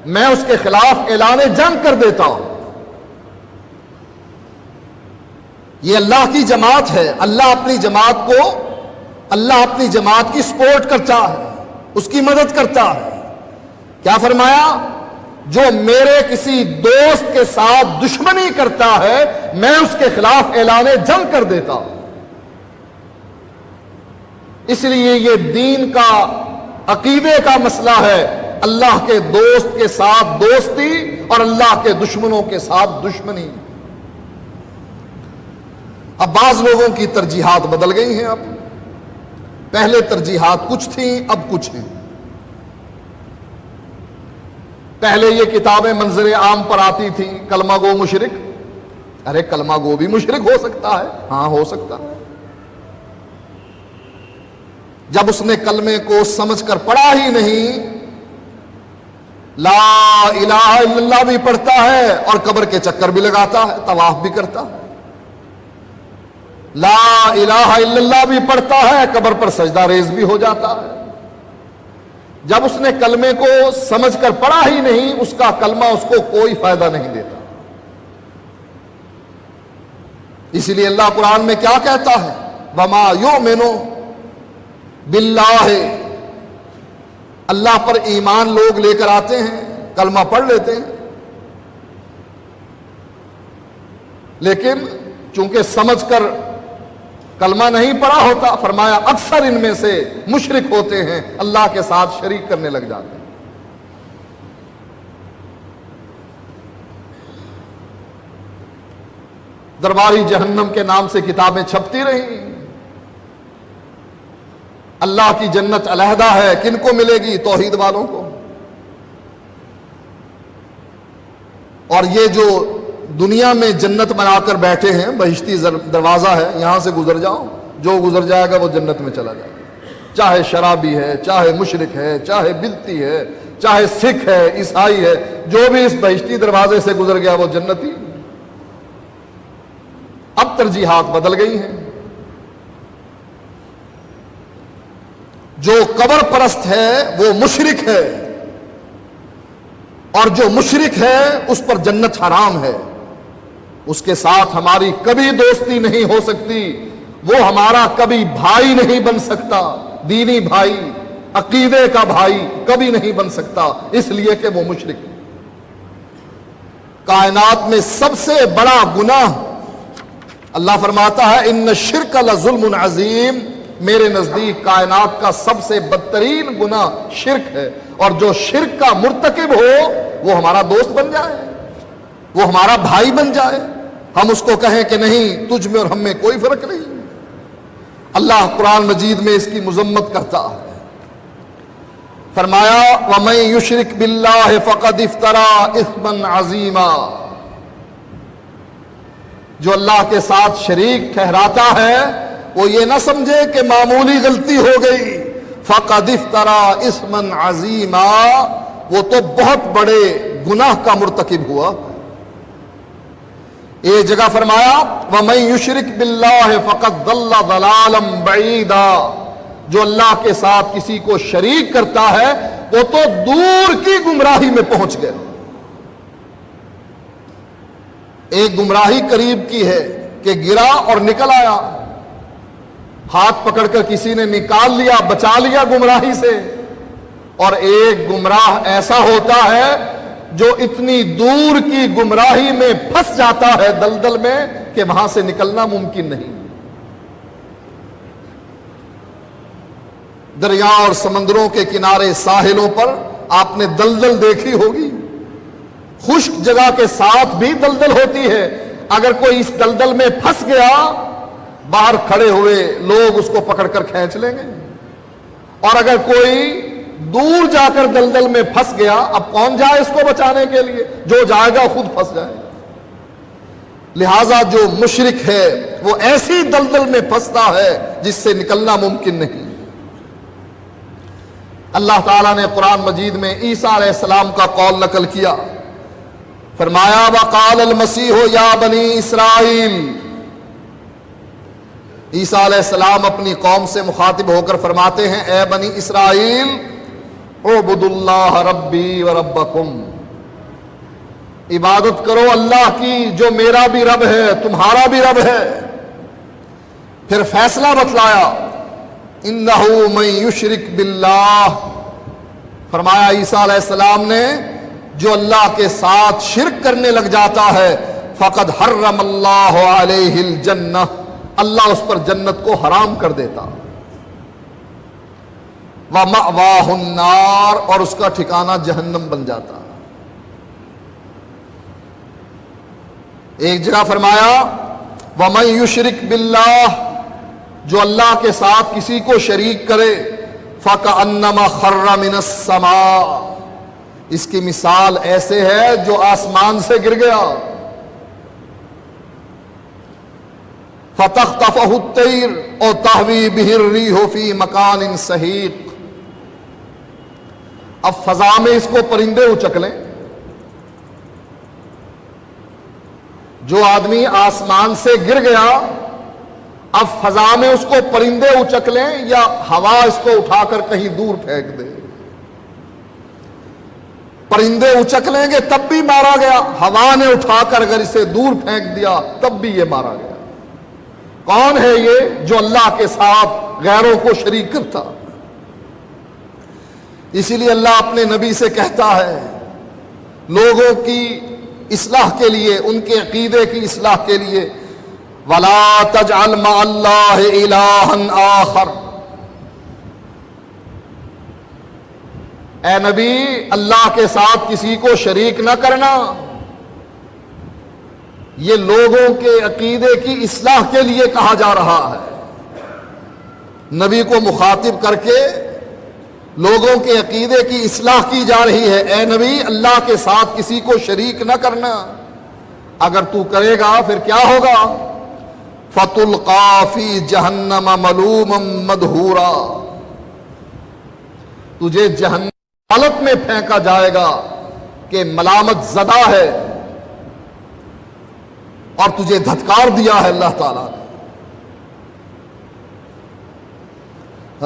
میں اس کے خلاف اعلان جنگ کر دیتا ہوں۔ یہ اللہ کی جماعت ہے، اللہ اپنی جماعت کی سپورٹ کرتا ہے، اس کی مدد کرتا ہے۔ کیا فرمایا؟ جو میرے کسی دوست کے ساتھ دشمنی کرتا ہے میں اس کے خلاف اعلان جنگ کر دیتا ہوں۔ اس لیے یہ دین کا عقیدے کا مسئلہ ہے، اللہ کے دوست کے ساتھ دوستی اور اللہ کے دشمنوں کے ساتھ دشمنی۔ اب بعض لوگوں کی ترجیحات بدل گئی ہیں، اب پہلے ترجیحات کچھ تھیں اب کچھ ہیں۔ پہلے یہ کتابیں منظر عام پر آتی تھیں، کلمہ گو مشرک، ارے کلمہ گو بھی مشرک ہو سکتا ہے، ہاں ہو سکتا ہے۔ جب اس نے کلمے کو سمجھ کر پڑھا ہی نہیں، لا الہ الا اللہ بھی پڑھتا ہے اور قبر کے چکر بھی لگاتا ہے، طواف بھی کرتا ہے، لا الہ الا اللہ بھی پڑھتا ہے، قبر پر سجدہ ریز بھی ہو جاتا ہے۔ جب اس نے کلمے کو سمجھ کر پڑھا ہی نہیں، اس کا کلمہ اس کو کوئی فائدہ نہیں دیتا۔ اس لیے اللہ قرآن میں کیا کہتا ہے؟ وما یؤمن باللہ، اللہ پر ایمان لوگ لے کر آتے ہیں، کلمہ پڑھ لیتے ہیں، لیکن چونکہ سمجھ کر کلمہ نہیں پڑھا ہوتا، فرمایا اکثر ان میں سے مشرک ہوتے ہیں، اللہ کے ساتھ شریک کرنے لگ جاتے ہیں۔ درباری جہنم کے نام سے کتابیں چھپتی رہی، اللہ کی جنت علیحدہ ہے، کن کو ملے گی؟ توحید والوں کو۔ اور یہ جو دنیا میں جنت بنا کر بیٹھے ہیں، بہشتی دروازہ ہے، یہاں سے گزر جاؤ، جو گزر جائے گا وہ جنت میں چلا جائے گا، چاہے شرابی ہے، چاہے مشرک ہے، چاہے بدعتی ہے، چاہے سکھ ہے، عیسائی ہے، جو بھی اس بہشتی دروازے سے گزر گیا وہ جنتی۔ اب ترجیحات بدل گئی ہیں، جو قبر پرست ہے وہ مشرک ہے، اور جو مشرک ہے اس پر جنت حرام ہے، اس کے ساتھ ہماری کبھی دوستی نہیں ہو سکتی، وہ ہمارا کبھی بھائی نہیں بن سکتا، دینی بھائی، عقیدے کا بھائی کبھی نہیں بن سکتا، اس لیے کہ وہ مشرک۔ کائنات میں سب سے بڑا گناہ، اللہ فرماتا ہے ان الشرک لظلم عظیم، میرے نزدیک کائنات کا سب سے بدترین گناہ شرک ہے، اور جو شرک کا مرتکب ہو وہ ہمارا دوست بن جائے، وہ ہمارا بھائی بن جائے، ہم اس کو کہیں کہ نہیں تجھ میں اور ہم میں کوئی فرق نہیں۔ اللہ قرآن مجید میں اس کی مذمت کرتا ہے، فرمایا وَمَن يُشْرِكْ بِاللَّهِ فَقَدِ افْتَرَىٰ إِثْمًا عَظِيمًا، جو اللہ کے ساتھ شریک ٹھہراتا ہے وہ یہ نہ سمجھے کہ معمولی غلطی ہو گئی، فَقَدِ افْتَرَىٰ إِثْمًا عَظِيمًا، وہ تو بہت بڑے گناہ کا مرتکب ہوا۔ ایک جگہ فرمایا وَمَن يُشْرِكْ بِاللَّهِ فَقَدْ ضَلَّ ضَلَالًا بَعِيدًا، جو اللہ کے ساتھ کسی کو شریک کرتا ہے وہ تو دور کی گمراہی میں پہنچ گیا۔ ایک گمراہی قریب کی ہے کہ گرا اور نکل آیا، ہاتھ پکڑ کر کسی نے نکال لیا، بچا لیا گمراہی سے، اور ایک گمراہ ایسا ہوتا ہے جو اتنی دور کی گمراہی میں پھنس جاتا ہے دلدل میں کہ وہاں سے نکلنا ممکن نہیں۔ دریا اور سمندروں کے کنارے ساحلوں پر آپ نے دلدل دیکھی ہوگی، خشک جگہ کے ساتھ بھی دلدل ہوتی ہے۔ اگر کوئی اس دلدل میں پھنس گیا، باہر کھڑے ہوئے لوگ اس کو پکڑ کر کھینچ لیں گے، اور اگر کوئی دور جا کر دلدل میں پھنس گیا، اب کون جائے اس کو بچانے کے لیے؟ جو جائے گا خود پھنس جائے۔ لہذا جو مشرک ہے وہ ایسی دلدل میں پھنستا ہے جس سے نکلنا ممکن نہیں۔ اللہ تعالیٰ نے قرآن مجید میں عیسیٰ علیہ السلام کا قول نقل کیا، فرمایا وقال المسیح یا بنی اسرائیل۔ عیسیٰ علیہ السلام اپنی قوم سے مخاطب ہو کر فرماتے ہیں، اے بنی اسرائیل اعبدوا اللہ ربی و ربکم، عبادت کرو اللہ کی جو میرا بھی رب ہے تمہارا بھی رب ہے۔ پھر فیصلہ بتلایا، انہ من یشرک باللہ، فرمایا عیسیٰ علیہ السلام نے جو اللہ کے ساتھ شرک کرنے لگ جاتا ہے فقد حرم اللہ علیہ الجنہ، اللہ اس پر جنت کو حرام کر دیتا، وَمَأْوَاهُ النَّارُ، اور اس کا ٹھکانہ جہنم بن جاتا۔ ایک جگہ فرمایا وَمَن يُشْرِكْ بِاللَّهِ، جو اللہ کے ساتھ کسی کو شریک کرے فَكَأَنَّمَا خَرَّ مِنَ السَّمَاءِ، اس کی مثال ایسے ہے جو آسمان سے گر گیا۔ فَتَخْطَفَهُ الطَّيْرُ أَوْ تَهْوِي بِهِ الرِّيحُ فِي مَكَانٍ سَحِيقٍ، اب فضا میں اس کو پرندے اچک لیں، جو آدمی آسمان سے گر گیا اب فضا میں اس کو پرندے اچک لیں یا ہوا اس کو اٹھا کر کہیں دور پھینک دے، پرندے اچک لیں گے تب بھی مارا گیا، ہوا نے اٹھا کر اگر اسے دور پھینک دیا تب بھی یہ مارا گیا۔ کون ہے یہ جو اللہ کے ساتھ غیروں کو شریک کرتا؟ اسی لیے اللہ اپنے نبی سے کہتا ہے لوگوں کی اصلاح کے لیے، ان کے عقیدے کی اصلاح کے لیے، وَلَا تَجْعَلْ مَعَ اللَّهِ إِلَٰهًا آخَرَ، اے نبی اللہ کے ساتھ کسی کو شریک نہ کرنا۔ یہ لوگوں کے عقیدے کی اصلاح کے لیے کہا جا رہا ہے، نبی کو مخاطب کر کے لوگوں کے عقیدے کی اصلاح کی جا رہی ہے۔ اے نبی اللہ کے ساتھ کسی کو شریک نہ کرنا، اگر تو کرے گا پھر کیا ہوگا؟ فَتُلْقَىٰ فِي جَهَنَّمَ مَلُومًا مَدْحُورًا، تجھے جہنم حالت میں پھینکا جائے گا کہ ملامت زدہ ہے، اور تجھے دھتکار دیا ہے اللہ تعالیٰ نے،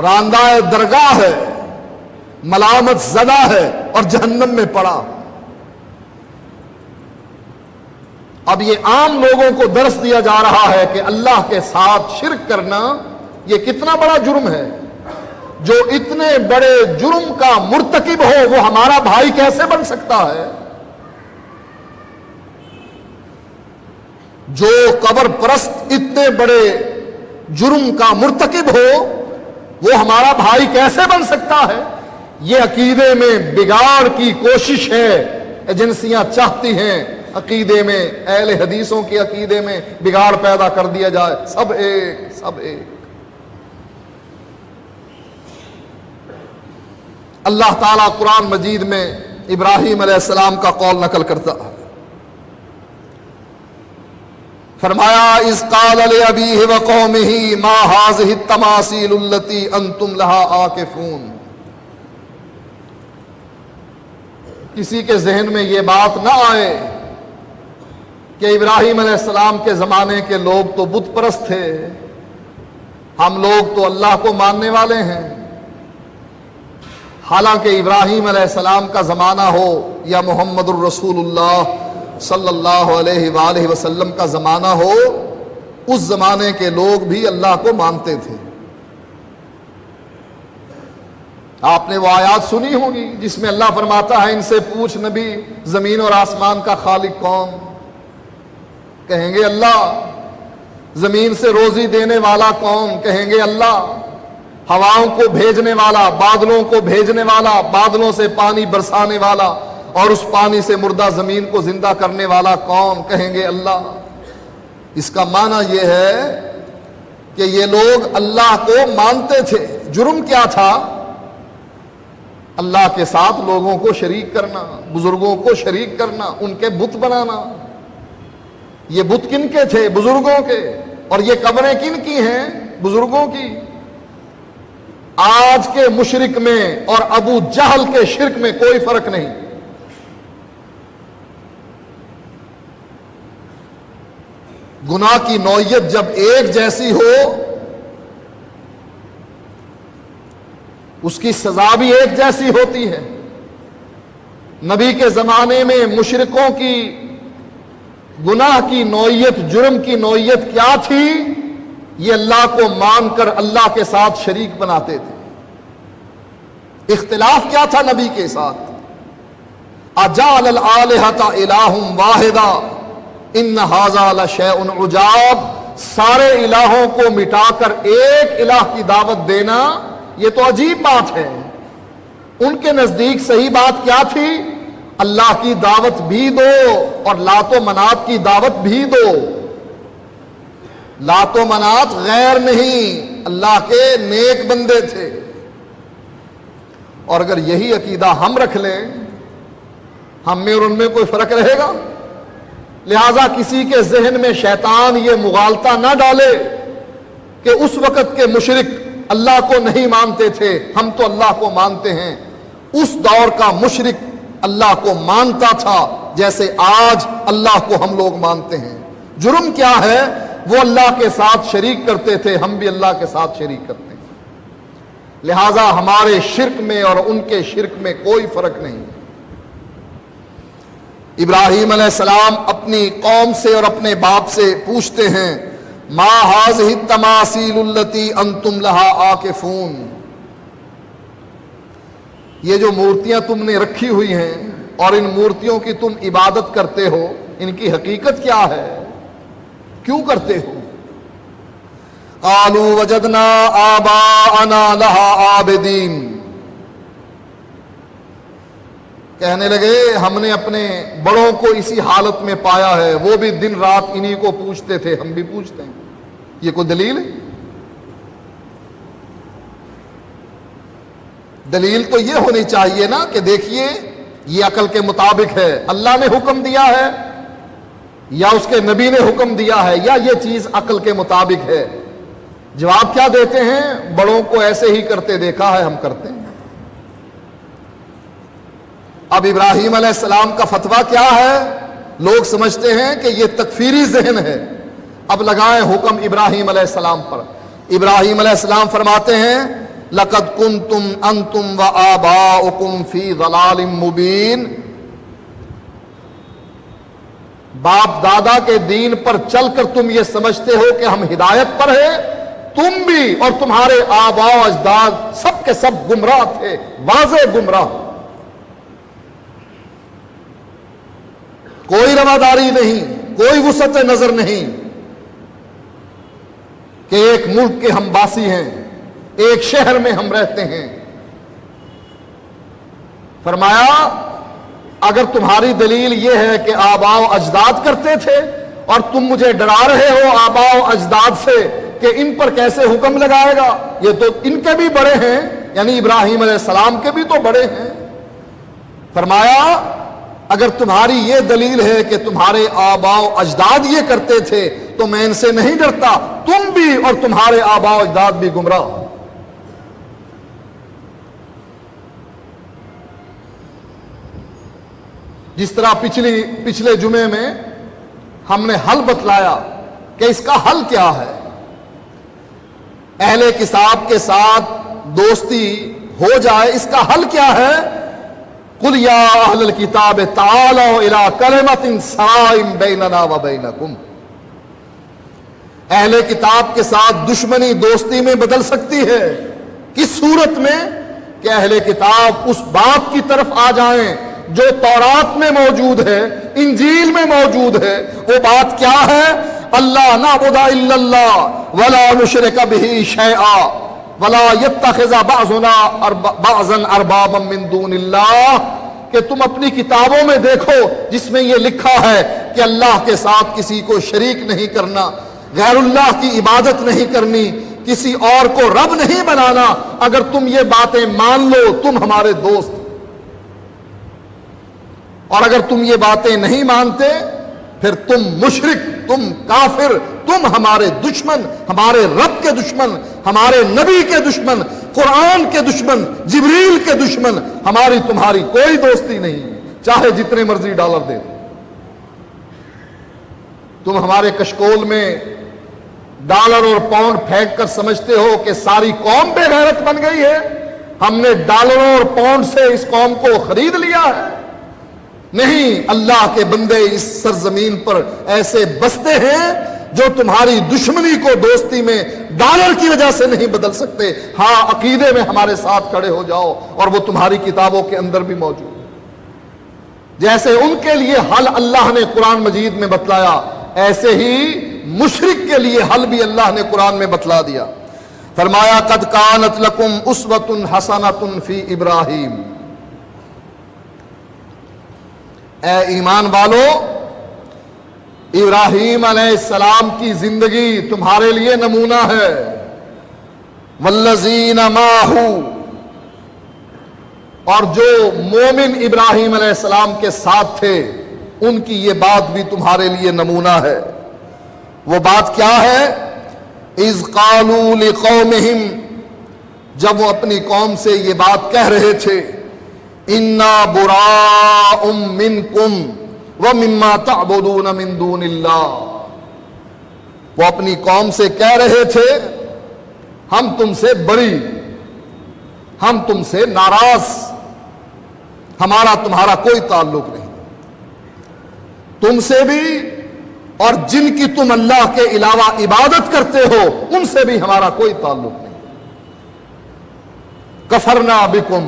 راندہ درگاہ ہے، ملامت زدہ ہے اور جہنم میں پڑا۔ اب یہ عام لوگوں کو درس دیا جا رہا ہے کہ اللہ کے ساتھ شرک کرنا یہ کتنا بڑا جرم ہے، جو اتنے بڑے جرم کا مرتکب ہو وہ ہمارا بھائی کیسے بن سکتا ہے؟ جو قبر پرست اتنے بڑے جرم کا مرتکب ہو وہ ہمارا بھائی کیسے بن سکتا ہے؟ یہ عقیدے میں بگاڑ کی کوشش ہے، ایجنسیاں چاہتی ہیں عقیدے میں، اہل حدیثوں کے عقیدے میں بگاڑ پیدا کر دیا جائے، سب ایک سب ایک۔ اللہ تعالیٰ قرآن مجید میں ابراہیم علیہ السلام کا قول نقل کرتا ہے، فرمایا اذ قال لأبیہ وقومہ ما ہذہ التماثیل التی انتم لہا عاکفون، کسی کے ذہن میں یہ بات نہ آئے کہ ابراہیم علیہ السلام کے زمانے کے لوگ تو بت پرست تھے، ہم لوگ تو اللہ کو ماننے والے ہیں۔ حالانکہ ابراہیم علیہ السلام کا زمانہ ہو یا محمد الرسول اللہ صلی اللہ علیہ وآلہ وسلم کا زمانہ ہو، اس زمانے کے لوگ بھی اللہ کو مانتے تھے۔ آپ نے وہ آیات سنی ہوگی جس میں اللہ فرماتا ہے ان سے پوچھ نبی زمین اور آسمان کا خالق کون؟ کہیں گے اللہ۔ زمین سے روزی دینے والا کون؟ کہیں گے اللہ۔ ہواؤں کو بھیجنے والا، بادلوں کو بھیجنے والا، بادلوں سے پانی برسانے والا اور اس پانی سے مردہ زمین کو زندہ کرنے والا کون؟ کہیں گے اللہ۔ اس کا معنی یہ ہے کہ یہ لوگ اللہ کو مانتے تھے۔ جرم کیا تھا؟ اللہ کے ساتھ لوگوں کو شریک کرنا، بزرگوں کو شریک کرنا، ان کے بت بنانا۔ یہ بت کن کے تھے؟ بزرگوں کے۔ اور یہ قبریں کن کی ہیں؟ بزرگوں کی۔ آج کے مشرک میں اور ابو جہل کے شرک میں کوئی فرق نہیں۔ گناہ کی نوعیت جب ایک جیسی ہو اس کی سزا بھی ایک جیسی ہوتی ہے۔ نبی کے زمانے میں مشرکوں کی گناہ کی نوعیت، جرم کی نوعیت کیا تھی؟ یہ اللہ کو مان کر اللہ کے ساتھ شریک بناتے تھے۔ اختلاف کیا تھا نبی کے ساتھ؟ اجعل الآلہۃ الہ واحدا ان ھذا لشیء عجاب۔ سارے الہوں کو مٹا کر ایک الہ کی دعوت دینا یہ تو عجیب بات ہے۔ ان کے نزدیک صحیح بات کیا تھی؟ اللہ کی دعوت بھی دو اور لات و منات کی دعوت بھی دو۔ لات و منات غیر نہیں، اللہ کے نیک بندے تھے۔ اور اگر یہی عقیدہ ہم رکھ لیں، ہم میں اور ان میں کوئی فرق رہے گا؟ لہذا کسی کے ذہن میں شیطان یہ مغالطہ نہ ڈالے کہ اس وقت کے مشرک اللہ کو نہیں مانتے تھے، ہم تو اللہ کو مانتے ہیں۔ اس دور کا مشرک اللہ کو مانتا تھا جیسے آج اللہ کو ہم لوگ مانتے ہیں۔ جرم کیا ہے؟ وہ اللہ کے ساتھ شریک کرتے تھے، ہم بھی اللہ کے ساتھ شریک کرتے ہیں۔ لہذا ہمارے شرک میں اور ان کے شرک میں کوئی فرق نہیں۔ ابراہیم علیہ السلام اپنی قوم سے اور اپنے باپ سے پوچھتے ہیں ما هذه التماثيل التي انتم لها عاكفون۔ یہ جو مورتیاں تم نے رکھی ہوئی ہیں اور ان مورتیوں کی تم عبادت کرتے ہو، ان کی حقیقت کیا ہے؟ کیوں کرتے ہو؟ قالوا وجدنا آباءنا لها عابدين۔ کہنے لگے ہم نے اپنے بڑوں کو اسی حالت میں پایا ہے، وہ بھی دن رات انہی کو پوچھتے تھے، ہم بھی پوچھتے ہیں۔ یہ کوئی دلیل ہے؟ دلیل تو یہ ہونی چاہیے نا کہ دیکھیے یہ عقل کے مطابق ہے، اللہ نے حکم دیا ہے یا اس کے نبی نے حکم دیا ہے، یا یہ چیز عقل کے مطابق ہے۔ جواب کیا دیتے ہیں؟ بڑوں کو ایسے ہی کرتے دیکھا ہے، ہم کرتے ہیں۔ اب ابراہیم علیہ السلام کا فتویٰ کیا ہے؟ لوگ سمجھتے ہیں کہ یہ تکفیری ذہن ہے۔ اب لگائیں حکم ابراہیم علیہ السلام پر۔ ابراہیم علیہ السلام فرماتے ہیں لَقَدْ كُنْتُمْ أَنْتُمْ وَآبَاؤُكُمْ فِي ضَلَالٍ مُبِينٍ۔ باپ دادا کے دین پر چل کر تم یہ سمجھتے ہو کہ ہم ہدایت پر ہیں، تم بھی اور تمہارے آباء و اجداد سب کے سب گمراہ تھے، واضح گمراہ۔ کوئی رواداری نہیں، کوئی وسعت نظر نہیں کہ ایک ملک کے ہم باسی ہیں، ایک شہر میں ہم رہتے ہیں۔ فرمایا اگر تمہاری دلیل یہ ہے کہ آباء و اجداد کرتے تھے اور تم مجھے ڈرا رہے ہو آباء و اجداد سے کہ ان پر کیسے حکم لگائے گا، یہ تو ان کے بھی بڑے ہیں، یعنی ابراہیم علیہ السلام کے بھی تو بڑے ہیں۔ فرمایا اگر تمہاری یہ دلیل ہے کہ تمہارے آباء و اجداد یہ کرتے تھے تو میں ان سے نہیں ڈرتا، تم بھی اور تمہارے آباء و اجداد بھی گمراہ۔ جس طرح پچھلے جمعے میں ہم نے حل بتلایا کہ اس کا حل کیا ہے۔ اہل کتاب کے ساتھ دوستی ہو جائے، اس کا حل کیا ہے؟ قُلْ يَا أَهْلَ الْكِتَابِ تَعَالَوْا إِلَىٰ كَلِمَةٍ سَوَاءٍ بَيْنَنَا وَبَيْنَكُمْ۔ اہل کتاب کے ساتھ دشمنی دوستی میں بدل سکتی ہے۔ کس صورت میں؟ کہ اہل کتاب اس بات کی طرف آ جائیں جو تورات میں موجود ہے، انجیل میں موجود ہے۔ وہ بات کیا ہے؟ اللہ نعبد الا اللہ ولا نشرک بہ شیئا ولا یتخذ بعضنا بعضا اربابا من دون اللہ، کہ تم اپنی کتابوں میں دیکھو جس میں یہ لکھا ہے کہ اللہ کے ساتھ کسی کو شریک نہیں کرنا، غیر اللہ کی عبادت نہیں کرنی، کسی اور کو رب نہیں بنانا۔ اگر تم یہ باتیں مان لو تم ہمارے دوست، اور اگر تم یہ باتیں نہیں مانتے پھر تم مشرک، تم کافر، تم ہمارے دشمن، ہمارے رب کے دشمن، ہمارے نبی کے دشمن، قرآن کے دشمن، جبریل کے دشمن، ہماری تمہاری کوئی دوستی نہیں، چاہے جتنے مرضی ڈالر دے۔ تم ہمارے کشکول میں ڈالر اور پاؤنڈ پھینک کر سمجھتے ہو کہ ساری قوم بے غیرت بن گئی ہے، ہم نے ڈالروں اور پاؤنڈ سے اس قوم کو خرید لیا ہے۔ نہیں، اللہ کے بندے اس سرزمین پر ایسے بستے ہیں جو تمہاری دشمنی کو دوستی میں ڈالر کی وجہ سے نہیں بدل سکتے۔ ہاں، عقیدے میں ہمارے ساتھ کھڑے ہو جاؤ، اور وہ تمہاری کتابوں کے اندر بھی موجود ہے۔ جیسے ان کے لیے حل اللہ نے قرآن مجید میں بتلایا، ایسے ہی مشرک کے لیے حل بھی اللہ نے قرآن میں بتلا دیا۔ فرمایا قد کانت لکم اسوۃ حسنۃ فی ابراہیم، اے ایمان والو، ابراہیم علیہ السلام کی زندگی تمہارے لیے نمونہ ہے۔ والذین معہ، اور جو مومن ابراہیم علیہ السلام کے ساتھ تھے ان کی یہ بات بھی تمہارے لیے نمونہ ہے۔ وہ بات کیا ہے؟ اذ قالوا لقومہم، جب وہ اپنی قوم سے یہ بات کہہ رہے تھے، انا براء منکم ومما تعبدون من دون اللہ، وہ اپنی قوم سے کہہ رہے تھے ہم تم سے بری، ہم تم سے ناراض، ہمارا تمہارا کوئی تعلق نہیں، تم سے بھی اور جن کی تم اللہ کے علاوہ عبادت کرتے ہو ان سے بھی ہمارا کوئی تعلق نہیں۔ کفرنا بکم،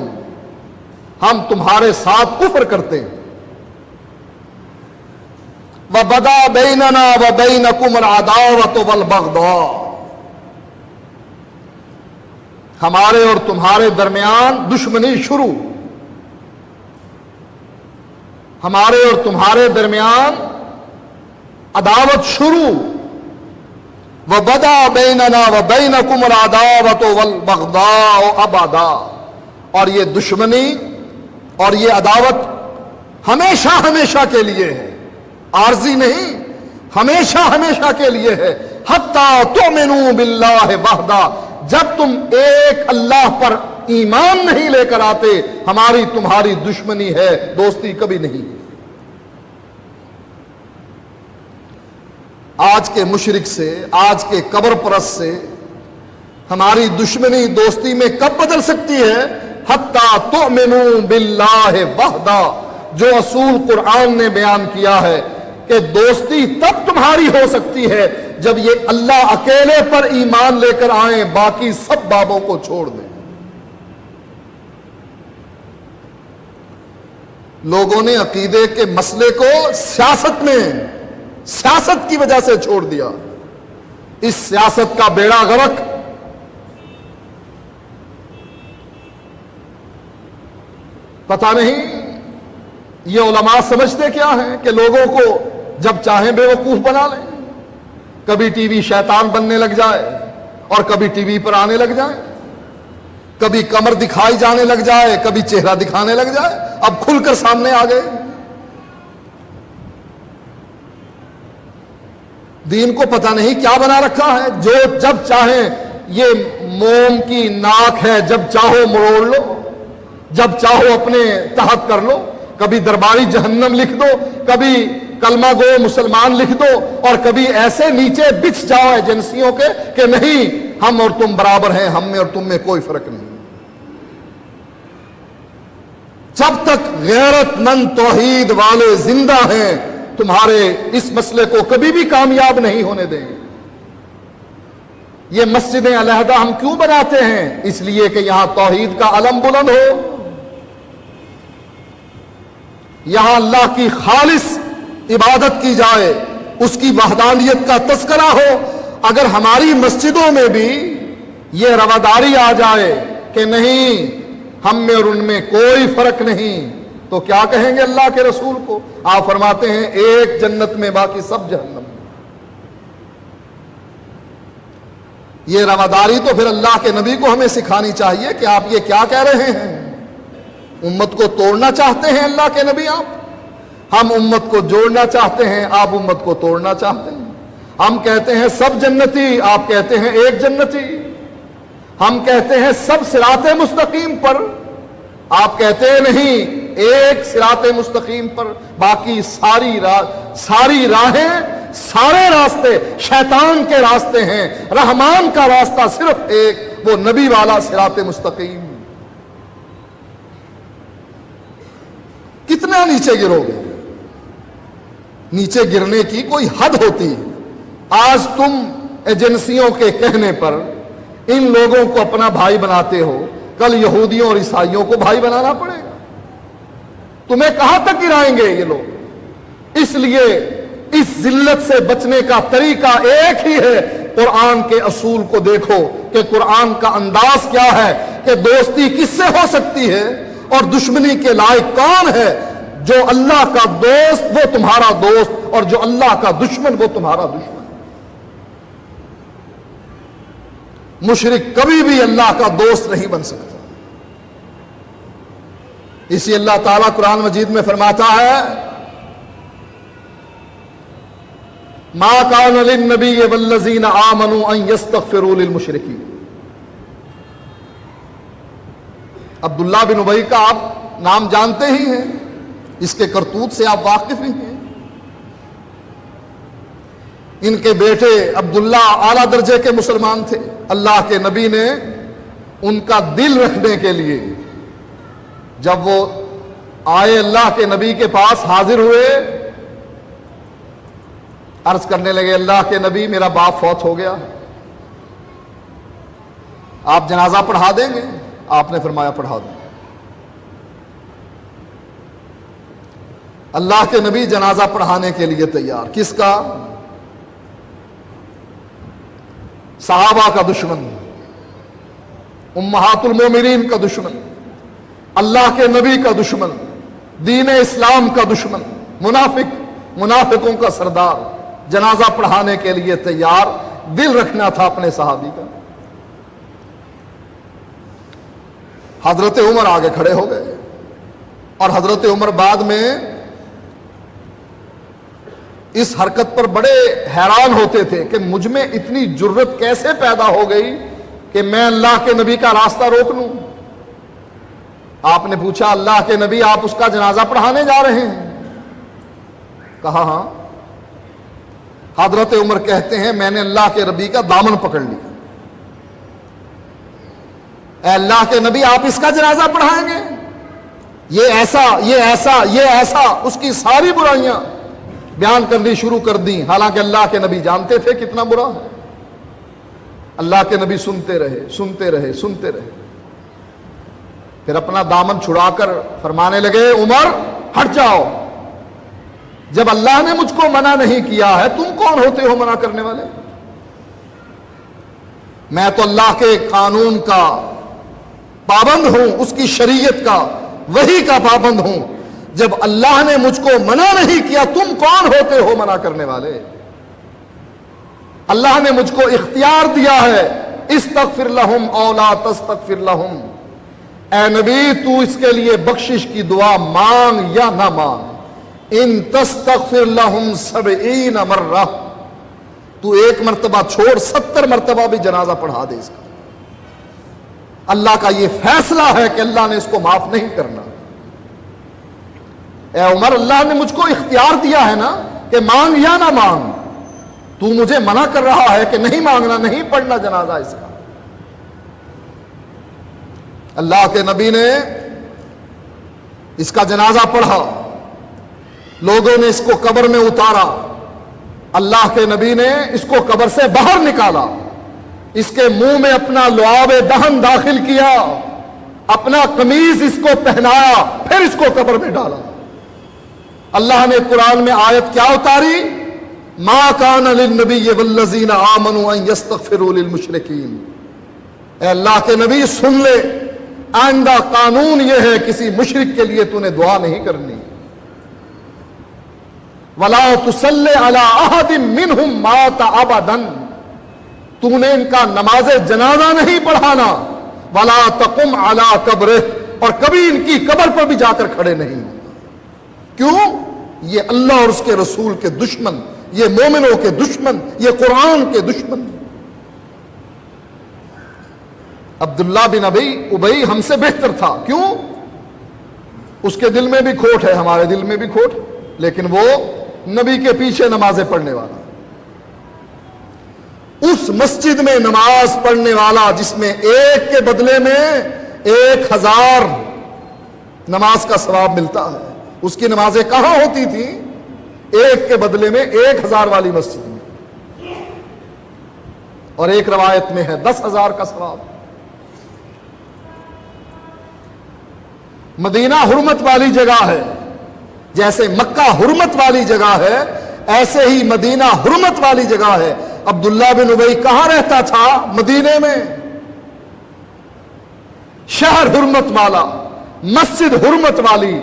ہم تمہارے ساتھ کفر کرتے ہیں۔ وَبَدَا بَيْنَنَا وَبَيْنَكُمُ الْعَدَاوَةُ وَالْبَغْضَاءُ، ہمارے اور تمہارے درمیان دشمنی شروع، ہمارے اور تمہارے درمیان عداوت شروع۔ وَبَدَا بَيْنَنَا وَبَيْنَكُمُ الْعَدَاوَةُ وَالْبَغْضَاءُ أَبَدًا، اور یہ دشمنی اور یہ عداوت ہمیشہ ہمیشہ کے لیے ہے، عارضی نہیں، ہمیشہ ہمیشہ کے لیے ہے۔ حَتَّى تُؤْمِنُوا بِاللَّهِ وَحْدَهُ، جب تم ایک اللہ پر ایمان نہیں لے کر آتے ہماری تمہاری دشمنی ہے، دوستی کبھی نہیں۔ آج کے مشرک سے، آج کے قبر پرست سے ہماری دشمنی دوستی میں کب بدل سکتی ہے؟ حَتَّى تُؤْمِنُوا بِاللَّهِ وَحْدَهُ، جو اصول قرآن نے بیان کیا ہے کہ دوستی تب تمہاری ہو سکتی ہے جب یہ اللہ اکیلے پر ایمان لے کر آئیں، باقی سب بابوں کو چھوڑ دیں۔ لوگوں نے عقیدے کے مسئلے کو سیاست کی وجہ سے چھوڑ دیا، اس سیاست کا بیڑا غرق۔ پتہ نہیں یہ علماء سمجھتے کیا ہیں کہ لوگوں کو جب چاہیں بے وقوف بنا لیں، کبھی ٹی وی شیطان بننے لگ جائے اور کبھی ٹی وی پر آنے لگ جائے، کبھی کمر دکھائی جانے لگ جائے، کبھی چہرہ دکھانے لگ جائے، اب کھل کر سامنے آ گئے۔ دین کو پتہ نہیں کیا بنا رکھا ہے، جو جب چاہیں، یہ موم کی ناک ہے، جب چاہو مروڑ لو، جب چاہو اپنے تحت کر لو، کبھی درباری جہنم لکھ دو، کبھی کلمہ گو مسلمان لکھ دو، اور کبھی ایسے نیچے بچھ جاؤ ایجنسیوں کے کہ نہیں ہم اور تم برابر ہیں، ہم میں اور تم میں کوئی فرق نہیں۔ جب تک غیرت مند توحید والے زندہ ہیں تمہارے اس مسئلے کو کبھی بھی کامیاب نہیں ہونے دیں گے۔ یہ مسجدیں علیحدہ ہم کیوں بناتے ہیں؟ اس لیے کہ یہاں توحید کا علم بلند ہو، یہاں اللہ کی خالص عبادت کی جائے، اس کی وحدانیت کا تذکرہ ہو۔ اگر ہماری مسجدوں میں بھی یہ رواداری آ جائے کہ نہیں، ہم میں اور ان میں کوئی فرق نہیں، تو کیا کہیں گے اللہ کے رسول کو؟ آپ فرماتے ہیں ایک جنت میں باقی سب جہنم میں۔ یہ رواداری تو پھر اللہ کے نبی کو ہمیں سکھانی چاہیے کہ آپ یہ کیا کہہ رہے ہیں؟ امت کو توڑنا چاہتے ہیں اللہ کے نبی آپ؟ ہم امت کو جوڑنا چاہتے ہیں، آپ امت کو توڑنا چاہتے ہیں۔ ہم کہتے ہیں سب جنتی، آپ کہتے ہیں ایک جنتی۔ ہم کہتے ہیں سب صراط مستقیم پر، آپ کہتے ہیں نہیں، ایک صراط مستقیم پر، باقی ساری راہیں، سارے راستے شیطان کے راستے ہیں، رحمان کا راستہ صرف ایک، وہ نبی والا صراط مستقیم۔ کتنا نیچے گرو گے؟ نیچے گرنے کی کوئی حد ہوتی ہے؟ آج تم ایجنسیوں کے کہنے پر ان لوگوں کو اپنا بھائی بناتے ہو، کل یہودیوں اور عیسائیوں کو بھائی بنانا پڑے گا۔ تمہیں کہاں تک گرائیں گے یہ لوگ؟ اس لیے اس ذلت سے بچنے کا طریقہ ایک ہی ہے، قرآن کے اصول کو دیکھو کہ قرآن کا انداز کیا ہے، کہ دوستی کس سے ہو سکتی ہے اور دشمنی کے لائق کون ہے؟ جو اللہ کا دوست وہ تمہارا دوست، اور جو اللہ کا دشمن وہ تمہارا دشمن۔ مشرک کبھی بھی اللہ کا دوست نہیں بن سکتا۔ اسی اللہ تعالیٰ قرآن مجید میں فرماتا ہے ما کان للنبی والذین آمنوا ان یستغفروا للمشرکین۔ عبداللہ بن ابی کا آپ نام جانتے ہی ہیں، اس کے کرتوت سے آپ واقف ہی ہیں۔ ان کے بیٹے عبداللہ اعلیٰ درجے کے مسلمان تھے۔ اللہ کے نبی نے ان کا دل رکھنے کے لیے جب وہ آئے اللہ کے نبی کے پاس حاضر ہوئے، عرض کرنے لگے اللہ کے نبی میرا باپ فوت ہو گیا، آپ جنازہ پڑھا دیں گے؟ آپ نے فرمایا پڑھا دیں۔ اللہ کے نبی جنازہ پڑھانے کے لیے تیار۔ کس کا؟ صحابہ کا دشمن، امہات المومنین کا دشمن، اللہ کے نبی کا دشمن، دین اسلام کا دشمن، منافقوں کا سردار، جنازہ پڑھانے کے لیے تیار۔ دل رکھنا تھا اپنے صحابی کا۔ حضرت عمر آگے کھڑے ہو گئے، اور حضرت عمر بعد میں اس حرکت پر بڑے حیران ہوتے تھے کہ مجھ میں اتنی جرت کیسے پیدا ہو گئی کہ میں اللہ کے نبی کا راستہ روک لوں۔ آپ نے پوچھا اللہ کے نبی آپ اس کا جنازہ پڑھانے جا رہے ہیں؟ کہا ہاں۔ حضرت عمر کہتے ہیں میں نے اللہ کے نبی کا دامن پکڑ لیا، اے اللہ کے نبی آپ اس کا جنازہ پڑھائیں گے؟ یہ ایسا، یہ ایسا، یہ ایسا، اس کی ساری برائیاں بیان کرنی شروع کر دیں، حالانکہ اللہ کے نبی جانتے تھے کتنا برا ہے۔ اللہ کے نبی سنتے رہے، سنتے رہے، سنتے رہے، پھر اپنا دامن چھڑا کر فرمانے لگے عمر ہٹ جاؤ، جب اللہ نے مجھ کو منع نہیں کیا ہے تم کون ہوتے ہو منع کرنے والے؟ میں تو اللہ کے قانون کا پابند ہوں، اس کی شریعت کا، وحی کا پابند ہوں۔ جب اللہ نے مجھ کو منع نہیں کیا تم کون ہوتے ہو منع کرنے والے؟ اللہ نے مجھ کو اختیار دیا ہے، استغفر لہم او لا تستغفر لہم، اے نبی تو اس کے لیے بخشش کی دعا مانگ یا نہ مانگ، ان تستغفر لہم 70 مرہ، تو 1 مرتبہ چھوڑ 70 مرتبہ بھی جنازہ پڑھا دے اس کا۔ اللہ کا یہ فیصلہ ہے کہ اللہ نے اس کو معاف نہیں کرنا۔ اے عمر اللہ نے مجھ کو اختیار دیا ہے نا کہ مانگ یا نہ مانگ، تو مجھے منع کر رہا ہے کہ نہیں مانگنا، نہیں پڑھنا جنازہ اس کا۔ اللہ کے نبی نے اس کا جنازہ پڑھا، لوگوں نے اس کو قبر میں اتارا، اللہ کے نبی نے اس کو قبر سے باہر نکالا، اس کے منہ میں اپنا لعاب دہن داخل کیا، اپنا قمیص اس کو پہنایا، پھر اس کو قبر میں ڈالا۔ اللہ نے قرآن میں آیت کیا اتاری؟ ما کان للنبی والذین آمنوا ان یستغفروا للمشرکین۔ اے اللہ کے نبی سن لے، آئندہ قانون یہ ہے کسی مشرک کے لیے تو نے دعا نہیں کرنی۔ ولا تصلی علی احد منہم مات ابدا، تو نے ان کا نماز جنازہ نہیں پڑھانا۔ ولا تقم علی قبرہ، اور کبھی ان کی قبر پر بھی جا کر کھڑے نہیں۔ کیوں؟ یہ اللہ اور اس کے رسول کے دشمن، یہ مومنوں کے دشمن، یہ قرآن کے دشمن۔ عبداللہ بن ابی ہم سے بہتر تھا، کیوں؟ اس کے دل میں بھی کھوٹ ہے، ہمارے دل میں بھی کھوٹ، لیکن وہ نبی کے پیچھے نمازیں پڑھنے والا، اس مسجد میں نماز پڑھنے والا جس میں ایک کے بدلے میں 1000 نماز کا ثواب ملتا ہے۔ اس کی نمازیں کہاں ہوتی تھیں؟ ایک کے بدلے میں 1000 والی مسجد میں، اور ایک روایت میں ہے 10,000 کا ثواب۔ مدینہ حرمت والی جگہ ہے، جیسے مکہ حرمت والی جگہ ہے ایسے ہی مدینہ حرمت والی جگہ ہے۔ عبداللہ بن ابی کہاں رہتا تھا؟ مدینے میں، شہر حرمت والا، مسجد حرمت والی،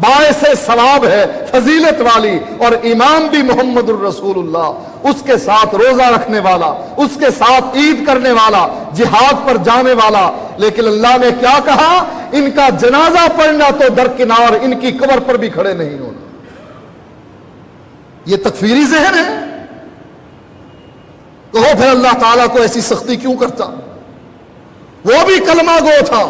باعث ثواب ہے، فضیلت والی، اور امام بھی محمد الرسول اللہ، اس کے ساتھ روزہ رکھنے والا، اس کے ساتھ عید کرنے والا، جہاد پر جانے والا۔ لیکن اللہ نے کیا کہا؟ ان کا جنازہ پڑھنا تو درکنار، ان کی قبر پر بھی کھڑے نہیں ہونا۔ یہ تکفیری ذہن ہے؟ کہو پھر اللہ تعالیٰ کو ایسی سختی کیوں کرتا؟ وہ بھی کلمہ گو تھا،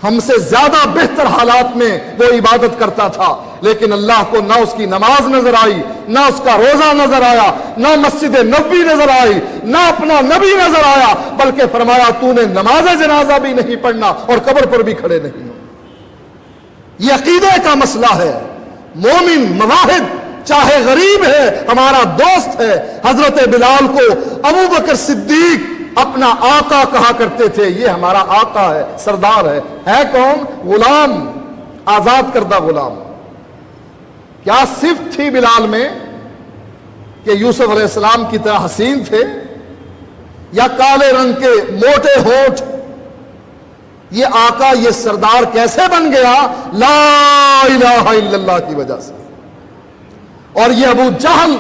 ہم سے زیادہ بہتر حالات میں وہ عبادت کرتا تھا، لیکن اللہ کو نہ اس کی نماز نظر آئی، نہ اس کا روزہ نظر آیا، نہ مسجد نبوی نظر آئی، نہ اپنا نبی نظر آیا، بلکہ فرمایا تو نے نماز جنازہ بھی نہیں پڑھنا اور قبر پر بھی کھڑے نہیں ہو۔ یہ عقیدے کا مسئلہ ہے۔ مومن مواحد چاہے غریب ہے، ہمارا دوست ہے، حضرت بلال کو ابو بکر صدیق اپنا آقا کہا کرتے تھے، یہ ہمارا آقا ہے، سردار ہے کون؟ غلام، آزاد کردہ غلام۔ کیا صفت تھی بلال میں کہ یوسف علیہ السلام کی طرح حسین تھے، یا کالے رنگ کے موٹے ہونٹ؟ یہ آقا، یہ سردار کیسے بن گیا؟ لا الہ الا اللہ کی وجہ سے۔ اور یہ ابو جہل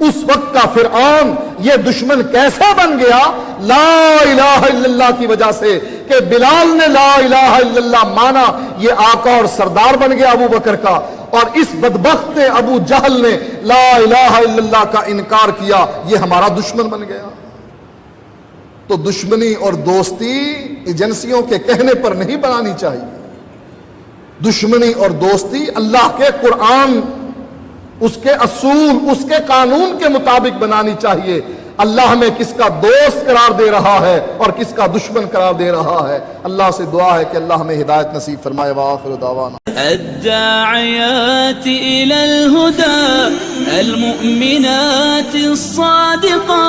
اس وقت کا فرعون، یہ دشمن کیسے بن گیا؟ لا الہ الا اللہ کی وجہ سے کہ بلال نے لا الہ الا اللہ مانا، یہ آقا اور سردار بن گیا ابو بکر کا، اور اس بدبخت نے، ابو جہل نے لا الہ الا اللہ کا انکار کیا، یہ ہمارا دشمن بن گیا۔ تو دشمنی اور دوستی ایجنسیوں کے کہنے پر نہیں بنانی چاہیے۔ دشمنی اور دوستی اللہ کے قرآن، اس کے اصول، اس کے قانون کے مطابق بنانی چاہیے۔ اللہ ہمیں کس کا دوست قرار دے رہا ہے اور کس کا دشمن قرار دے رہا ہے۔ اللہ سے دعا ہے کہ اللہ ہمیں ہدایت نصیب فرمائے۔ وآخر دعوانا الداعيات إلى الهدى المؤمنات الصادقات